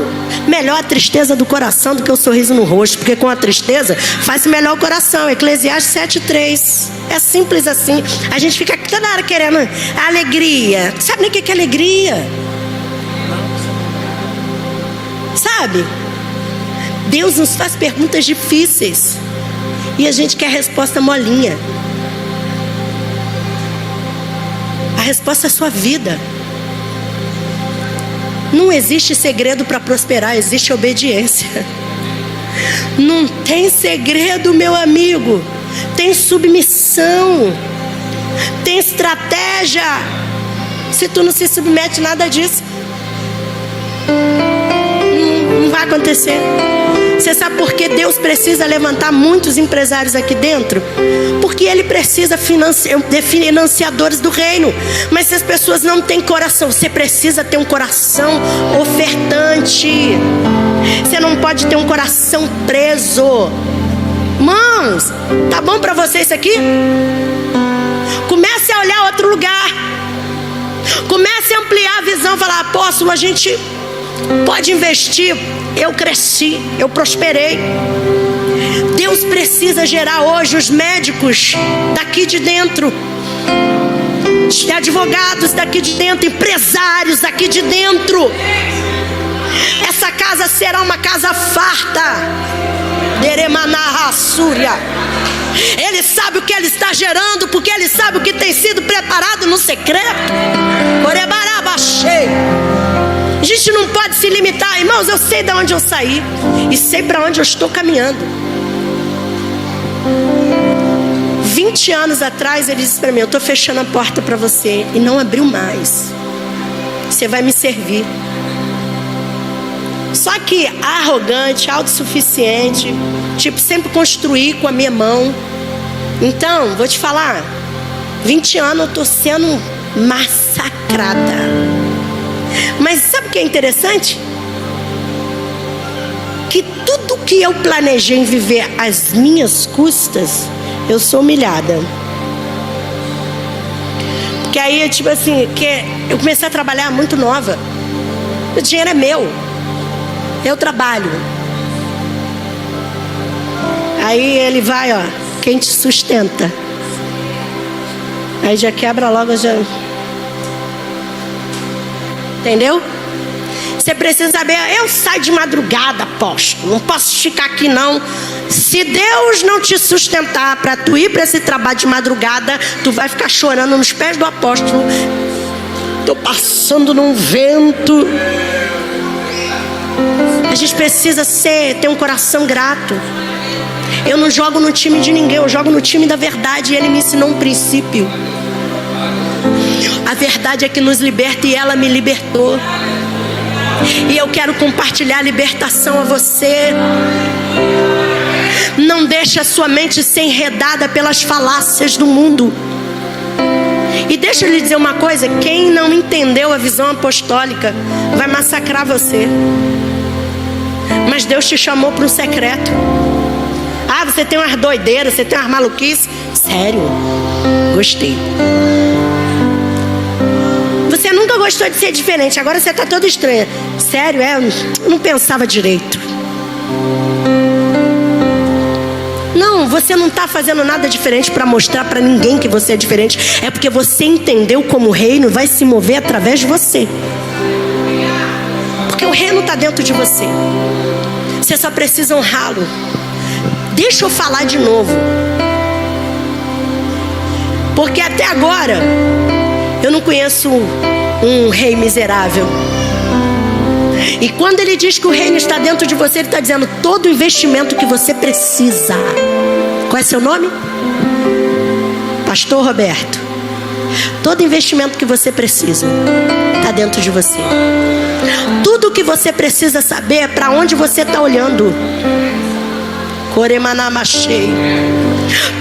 S1: Melhor a tristeza do coração do que o sorriso no rosto, porque com a tristeza faz melhor o coração. Eclesiastes 7:3. É simples assim. A gente fica toda hora querendo alegria. Sabe nem o que é alegria? Sabe? Deus nos faz perguntas difíceis e a gente quer resposta molinha. A resposta é a sua vida. Não existe segredo para prosperar, existe obediência. Não tem segredo, meu amigo. Tem submissão. Tem estratégia. Se tu não se submete, nada disso não vai acontecer. Você sabe por que Deus precisa levantar muitos empresários aqui dentro? Porque Ele precisa de financiadores do reino. Mas se as pessoas não têm coração, você precisa ter um coração ofertante. Você não pode ter um coração preso. Irmãos, tá bom para você isso aqui? Comece a olhar outro lugar. Comece a ampliar a visão. Falar: apóstolo, a gente pode investir. Eu cresci, eu prosperei. Deus precisa gerar hoje os médicos daqui de dentro, advogados daqui de dentro, empresários daqui de dentro. Essa casa será uma casa farta. Ele sabe o que Ele está gerando, porque Ele sabe o que tem sido preparado no secreto. A gente não pode se limitar. Irmãos, eu sei de onde eu saí e sei para onde eu estou caminhando. 20 anos atrás ele disse para mim: eu estou fechando a porta para você, e não abriu mais. Você vai me servir. Só que arrogante, autossuficiente, tipo, sempre construir com a minha mão. Então, vou te falar, 20 anos eu estou sendo massacrada. Mas sabe o que é interessante? Que tudo que eu planejei em viver às minhas custas, eu sou humilhada. Porque Que aí, tipo assim, que eu comecei a trabalhar muito nova. O dinheiro é meu. Eu trabalho. Aí ele vai, ó, quem te sustenta? Aí já quebra logo, já. Entendeu? Você precisa saber, eu saio de madrugada, apóstolo. Não posso ficar aqui não. Se Deus não te sustentar para tu ir para esse trabalho de madrugada, tu vai ficar chorando nos pés do apóstolo. Tô passando num vento. A gente precisa ter um coração grato. Eu não jogo no time de ninguém, eu jogo no time da verdade. E ele me ensinou um princípio. A verdade é que nos liberta e ela me libertou. E eu quero compartilhar a libertação a você. Não deixe a sua mente ser enredada pelas falácias do mundo. E deixa eu lhe dizer uma coisa: quem não entendeu a visão apostólica vai massacrar você. Mas Deus te chamou para um secreto. Ah, você tem umas doideiras, você tem umas maluquices. Sério, gostei. Você nunca gostou de ser diferente, agora você está todo estranho. Sério, eu não pensava direito. Não, você não está fazendo nada diferente para mostrar para ninguém que você é diferente. É porque você entendeu como o reino vai se mover através de você. Porque o reino está dentro de você. Você só precisa honrá-lo. Deixa eu falar de novo. Porque até agora eu não conheço um rei miserável. E quando ele diz que o reino está dentro de você, ele está dizendo todo o investimento que você precisa. Qual é seu nome? Pastor Roberto. Todo investimento que você precisa está dentro de você. Tudo o que você precisa saber é para onde você está olhando. Coremanamachei.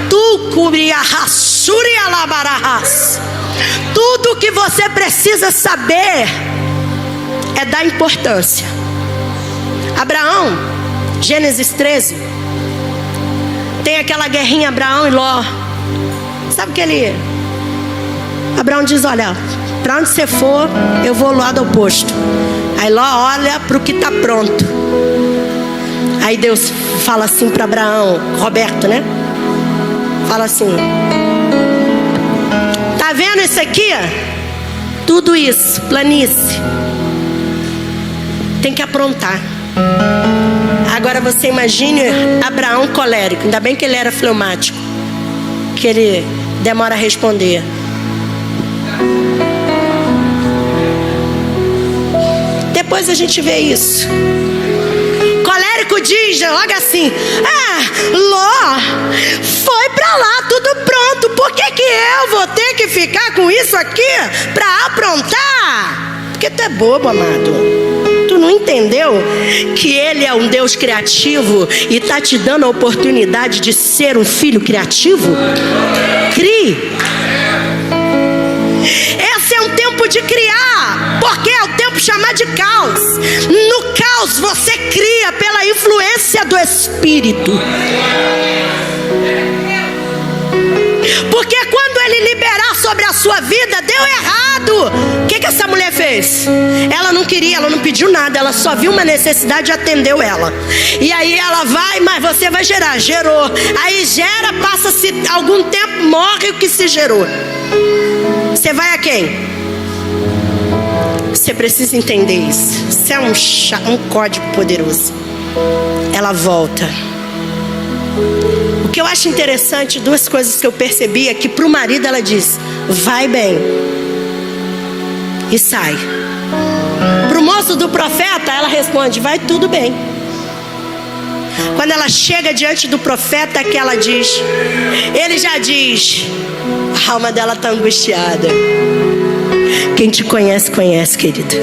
S1: Tu cubria rassuria labarahas. Tudo o que você precisa saber é dar importância. Abraão, Gênesis 13, tem aquela guerrinha Abraão e Ló. Sabe o que ele... Abraão diz, olha, para onde você for, eu vou ao lado oposto. Aí Ló olha para o que está pronto. Aí Deus fala assim para Abraão, Roberto, né? Fala assim, tá vendo isso aqui? Tudo isso, planície, tem que aprontar. Agora você imagine Abraão colérico. Ainda bem que ele era fleumático, que ele demora a responder. Depois a gente vê isso. Colérico diz logo assim, Ló, foi pra lá, tudo pronto. Por que eu vou ter que ficar com isso aqui pra aprontar? Porque tu é bobo, amado. Tu não entendeu que ele é um Deus criativo e tá te dando a oportunidade de ser um filho criativo? Crie. Esse é um tempo de criar, porque é o tempo chamado de caos. No caos você cria pela influência do Espírito. Porque quando ele liberar sobre a sua vida, deu errado. O que essa mulher fez? Ela não queria, ela não pediu nada, ela só viu uma necessidade e atendeu ela. E aí ela vai, mas você vai gerar. Gerou. Aí gera, passa-se algum tempo, morre o que se gerou. Você vai a quem? Você precisa entender isso. Isso é um código poderoso. Ela volta. O que eu acho interessante, duas coisas que eu percebi é que para o marido ela diz, vai bem, e sai. Para o moço do profeta ela responde, vai tudo bem. Quando ela chega diante do profeta, que ela diz, ele já diz, a alma dela está angustiada. Quem te conhece, conhece, querido.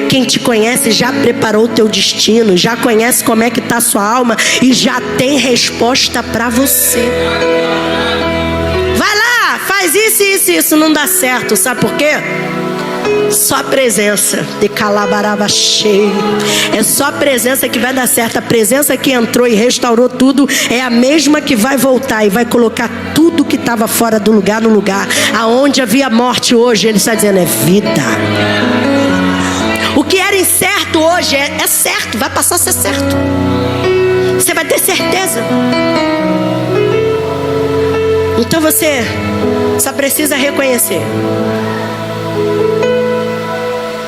S1: Quem te conhece já preparou o teu destino, já conhece como é que está a sua alma e já tem resposta para você. Vai lá, faz isso, não dá certo, sabe por quê? Só a presença de Calabaraba cheio. É só a presença que vai dar certo. A presença que entrou e restaurou tudo é a mesma que vai voltar e vai colocar tudo que estava fora do lugar no lugar. Aonde havia morte hoje, Ele está dizendo, é vida. O que era incerto hoje é certo, vai passar a ser certo. Você vai ter certeza. Então você só precisa reconhecer.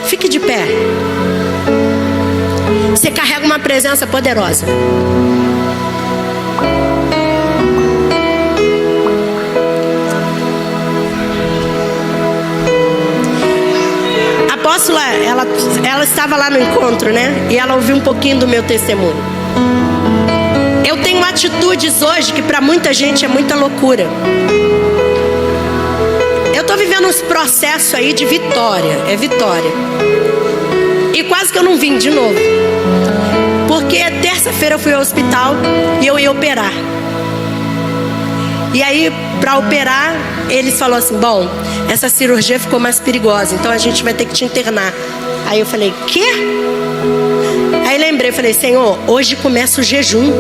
S1: Fique de pé. Você carrega uma presença poderosa. A apóstola, ela estava lá no encontro, né? E ela ouviu um pouquinho do meu testemunho. Eu tenho atitudes hoje que para muita gente é muita loucura. Eu estou vivendo uns processos aí de vitória. É vitória. E quase que eu não vim de novo. Porque terça-feira eu fui ao hospital e eu ia operar. E aí, para operar, eles falaram assim, bom, essa cirurgia ficou mais perigosa, então a gente vai ter que te internar. Aí eu falei, quê? Aí lembrei, falei, Senhor, hoje começa o jejum.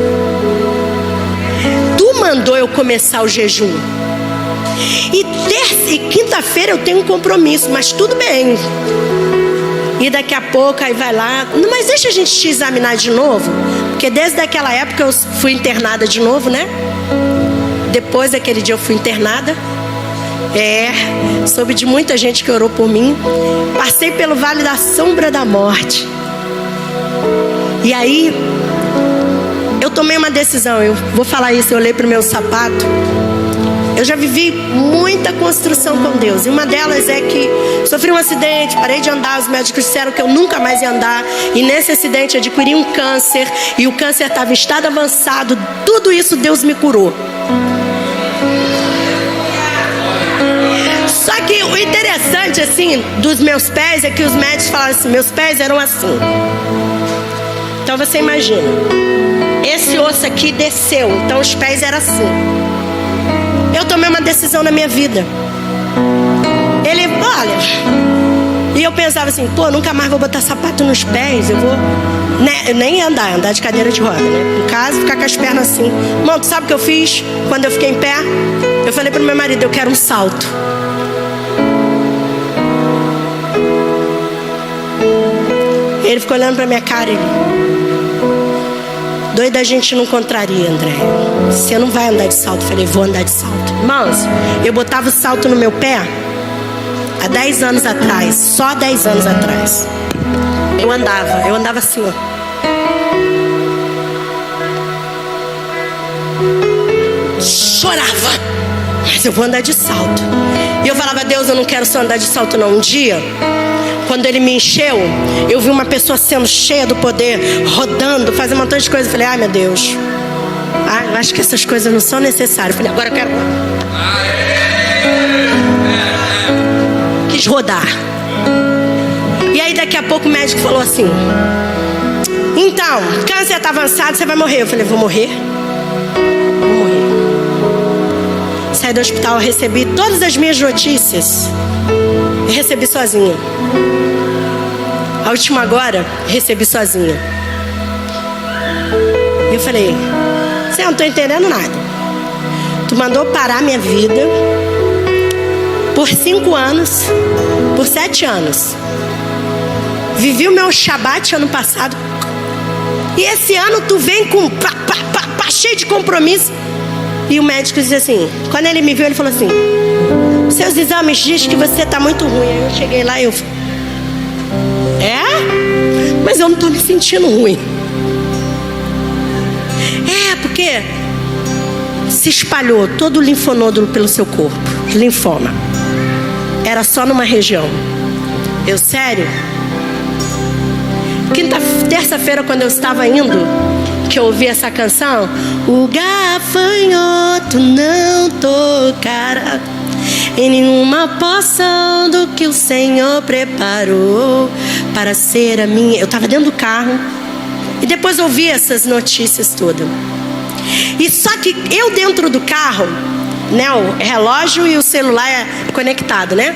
S1: Tu mandou eu começar o jejum. E terça e quinta-feira eu tenho um compromisso, mas tudo bem. E daqui a pouco aí vai lá, mas deixa a gente te examinar de novo. Porque desde aquela época eu fui internada de novo, né? Depois daquele dia eu fui internada. Soube de muita gente que orou por mim. Passei pelo vale da sombra da morte. E aí eu tomei uma decisão. Eu vou falar isso, eu olhei para o meu sapato. Eu já vivi muita construção com Deus. E uma delas é que sofri um acidente, parei de andar. Os médicos disseram que eu nunca mais ia andar. E nesse acidente adquiri um câncer. E o câncer estava em estado avançado. Tudo isso Deus me curou. Só que o interessante assim dos meus pés é que os médicos falaram assim, meus pés eram assim. Então você imagina, esse osso aqui desceu, então os pés eram assim. Eu tomei uma decisão na minha vida. Ele, olha, e eu pensava assim, pô, nunca mais vou botar sapato nos pés, eu vou, né, eu nem ia andar de cadeira de roda, né? Em casa, ficar com as pernas assim. Mano, tu sabe o que eu fiz quando eu fiquei em pé? Eu falei pro meu marido, eu quero um salto. Ele ficou olhando pra minha cara, ele, doida a gente não contraria, André. Você não vai andar de salto. Eu falei, vou andar de salto. Irmãos, eu botava o salto no meu pé há 10 anos atrás. Só 10 anos atrás. Eu andava assim, ó. Chorava. Mas eu vou andar de salto. E eu falava, Deus, eu não quero só andar de salto não. Um dia, quando Ele me encheu, eu vi uma pessoa sendo cheia do poder, rodando, fazendo um montão de coisas. Eu falei, ai meu Deus, eu acho que essas coisas não são necessárias. Eu falei, agora eu quero. Quis rodar. E aí daqui a pouco o médico falou assim, então, câncer está avançado, você vai morrer. Eu falei, vou morrer? Vou morrer. Saí do hospital, recebi todas as minhas notícias. Eu recebi sozinha. A última agora, recebi sozinha. E eu falei, você não estou entendendo nada. Tu mandou parar minha vida por 5 anos, por 7 anos. Vivi o meu Shabat ano passado. E esse ano tu vem com cheio de compromisso. E o médico disse assim, quando ele me viu, ele falou assim, seus exames dizem que você está muito ruim. Aí eu cheguei lá e eu... Mas eu não estou me sentindo ruim. Porque se espalhou todo o linfonôdulo pelo seu corpo. Linfoma. Era só numa região. Eu, sério? Terça-feira, quando eu estava indo, que eu ouvi essa canção, o gafanhoto não tocará em nenhuma poção do que o Senhor preparou para ser a minha. Eu estava dentro do carro e depois ouvi essas notícias todas. E só que eu dentro do carro, né, o relógio e o celular é conectado, né?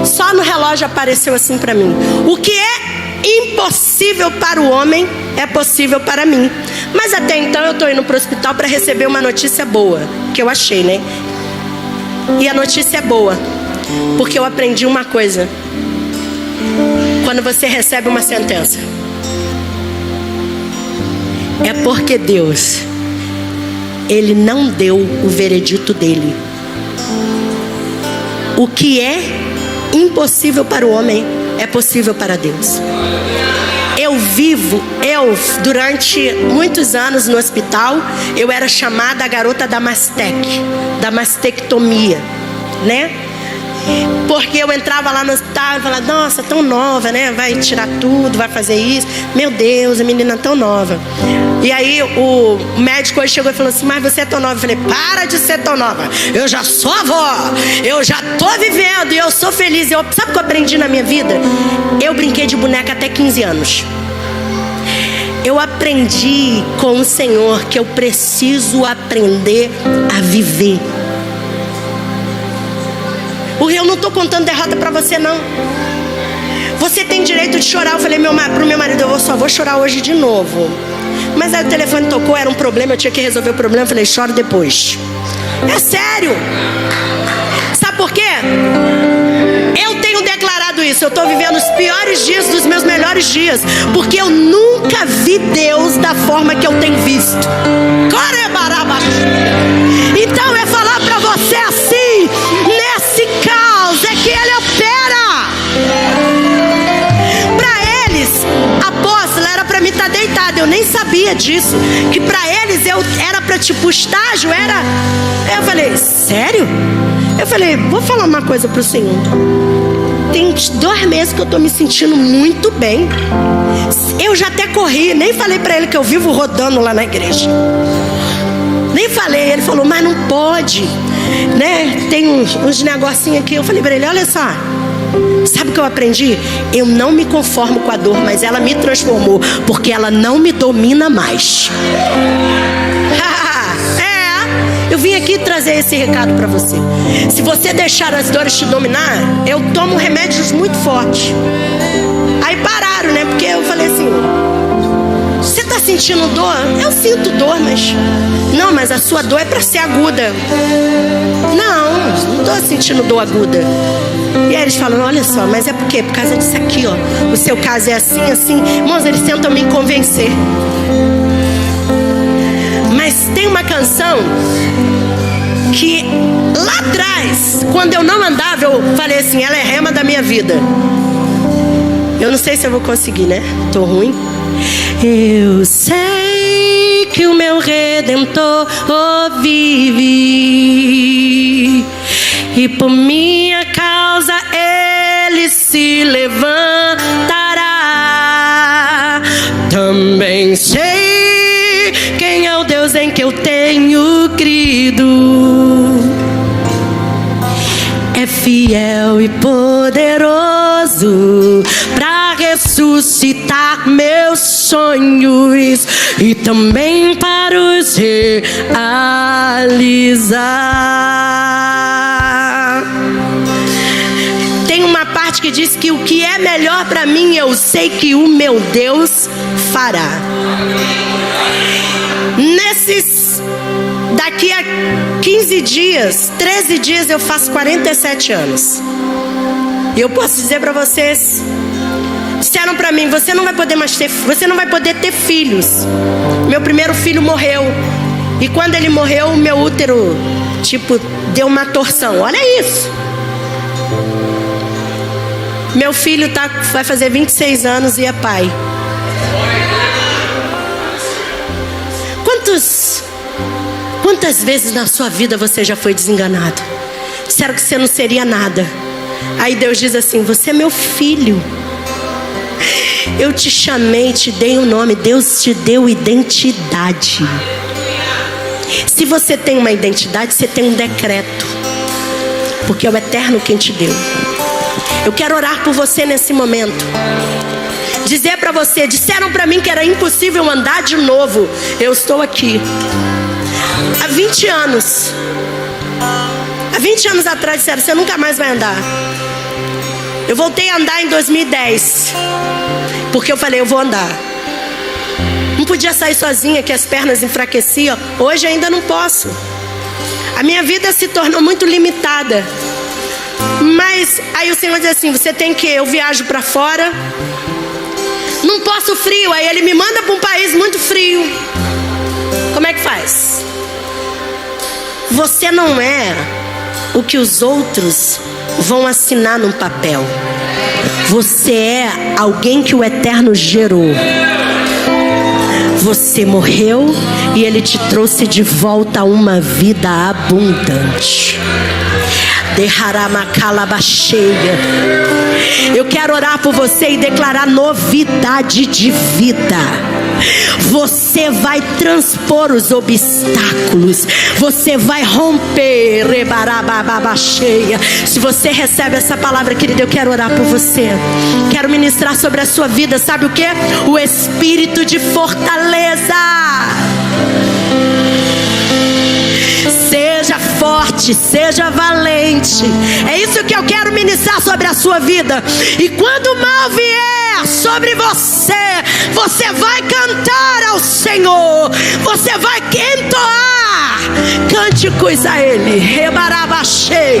S1: Só no relógio apareceu assim para mim: o que é impossível para o homem é possível para mim. Mas até então eu estou indo para o hospital para receber uma notícia boa, que eu achei, né? E a notícia é boa, porque eu aprendi uma coisa: quando você recebe uma sentença, é porque Deus, Ele não deu o veredito dele. O que é impossível para o homem é possível para Deus. Eu durante muitos anos no hospital, eu era chamada a garota da mastectomia, né? Porque eu entrava lá no hospital e falava: nossa, tão nova, né? Vai tirar tudo, vai fazer isso. Meu Deus, a menina tão nova. E aí o médico hoje chegou e falou assim: mas você é tão nova. Eu falei: para de ser tão nova. Eu já sou avó, eu já tô vivendo e eu sou feliz. Sabe o que eu aprendi na minha vida? Eu brinquei de boneca até 15 anos. Eu aprendi com o Senhor que eu preciso aprender a viver. Eu não estou contando derrota para você, não. Você tem direito de chorar. Eu falei pro meu marido: eu só vou chorar hoje de novo. Mas aí o telefone tocou, era um problema, eu tinha que resolver o problema. Eu falei: choro depois. É sério. Sabe por quê? Eu tenho declarado isso. Eu estou vivendo os piores dias dos meus melhores dias, porque eu nunca vi Deus da forma que eu tenho visto. Então é falar para você assim: nesse caos é que Ele opera. Para eles, apóstolo, era para mim estar deitada. Eu nem sabia disso. Que para eles eu era para tipo estágio, era. Eu falei: sério? Eu falei: vou falar uma coisa pro Senhor. Tem 2 meses que eu tô me sentindo muito bem. Eu já até corri, nem falei para ele que eu vivo rodando lá na igreja. Nem falei. Ele falou: mas não pode, né? Tem uns negocinhos aqui. Eu falei para ele: olha só, sabe o que eu aprendi? Eu não me conformo com a dor, mas ela me transformou, porque ela não me domina mais. Eu vim aqui trazer esse recado para você. Se você deixar as dores te dominar, eu tomo remédios muito fortes. Aí pararam, né? Porque eu falei assim: você tá sentindo dor? Eu sinto dor, mas... não, mas a sua dor é para ser aguda. Não tô sentindo dor aguda. E aí eles falam: olha só, mas é por quê? Por causa disso aqui, ó. O seu caso é assim, assim. Irmãos, eles tentam me convencer. Mas tem uma canção que lá atrás, quando eu não andava, eu falei assim: ela é rema da minha vida. Eu não sei se eu vou conseguir, né? Tô ruim. Eu sei que o meu Redentor vive, e por minha causa Ele se levantará. Também sei quem é o Deus em que eu tenho crido. É fiel e poderoso para ressuscitar meus sonhos e também para os realizar. Tem uma parte que diz que o que é melhor para mim, eu sei que o meu Deus fará. Daqui a 15 dias, 13 dias, eu faço 47 anos. E eu posso dizer para vocês, disseram para mim: você não vai poder ter filhos. Meu primeiro filho morreu. E quando ele morreu, o meu útero, deu uma torção. Olha isso. Meu filho vai fazer 26 anos e é pai. Quantas vezes na sua vida você já foi desenganado? Disseram que você não seria nada. Aí Deus diz assim: você é meu filho. Eu te chamei, te dei um nome. Deus te deu identidade. Se você tem uma identidade, você tem um decreto, porque é o Eterno quem te deu. Eu quero orar por você nesse momento. Dizer para você: disseram para mim que era impossível andar de novo. Eu estou aqui. Há 20 anos. Há 20 anos atrás disseram: você nunca mais vai andar. Eu voltei a andar em 2010, porque eu falei, eu vou andar. Não podia sair sozinha, que as pernas enfraqueciam. Hoje ainda não posso. A minha vida se tornou muito limitada. Mas aí o Senhor diz assim, você tem que ir. Eu viajo para fora, não posso frio. Aí Ele me manda para um país muito frio. Como é que faz? Você não é o que os outros vão assinar num papel. Você é alguém que o Eterno gerou. Você morreu e Ele te trouxe de volta a uma vida abundante. Eu quero orar por você e declarar novidade de vida. Você vai transpor os obstáculos. Você vai romper. Se você recebe essa palavra, querida, eu quero orar por você. Quero ministrar sobre a sua vida. Sabe o que? O espírito de fortaleza. Seja forte, seja valente. É isso que eu quero ministrar sobre a sua vida. E quando o mal vier sobre você, você vai cantar ao Senhor. Você vai entoar cânticos a Ele. Rebarabachei,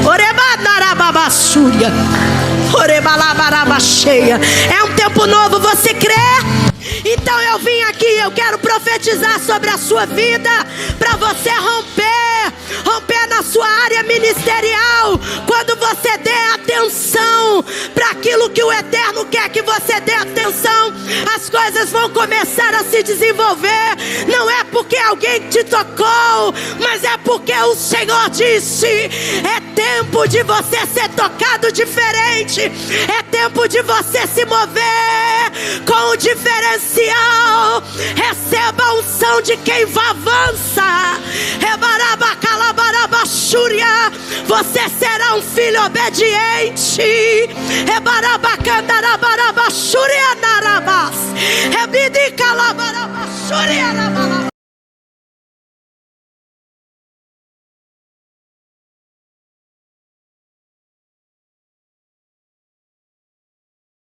S1: orebanarababassúria, orebalabarabacheia. É um tempo novo, você crê? Então eu vim aqui, eu quero profetizar sobre a sua vida, para você romper na sua área ministerial. Quando você der atenção para aquilo que o Eterno quer que você dê atenção, as coisas vão começar a se desenvolver. Não é porque alguém te tocou, mas é porque o Senhor disse: é tempo de você ser tocado diferente, é tempo de você se mover com o diferencial. Receba a unção de quem avança. Você será um filho obediente. Rebarabacandarabarabaxurianarabas. Rebidicalabarabashurianarabas.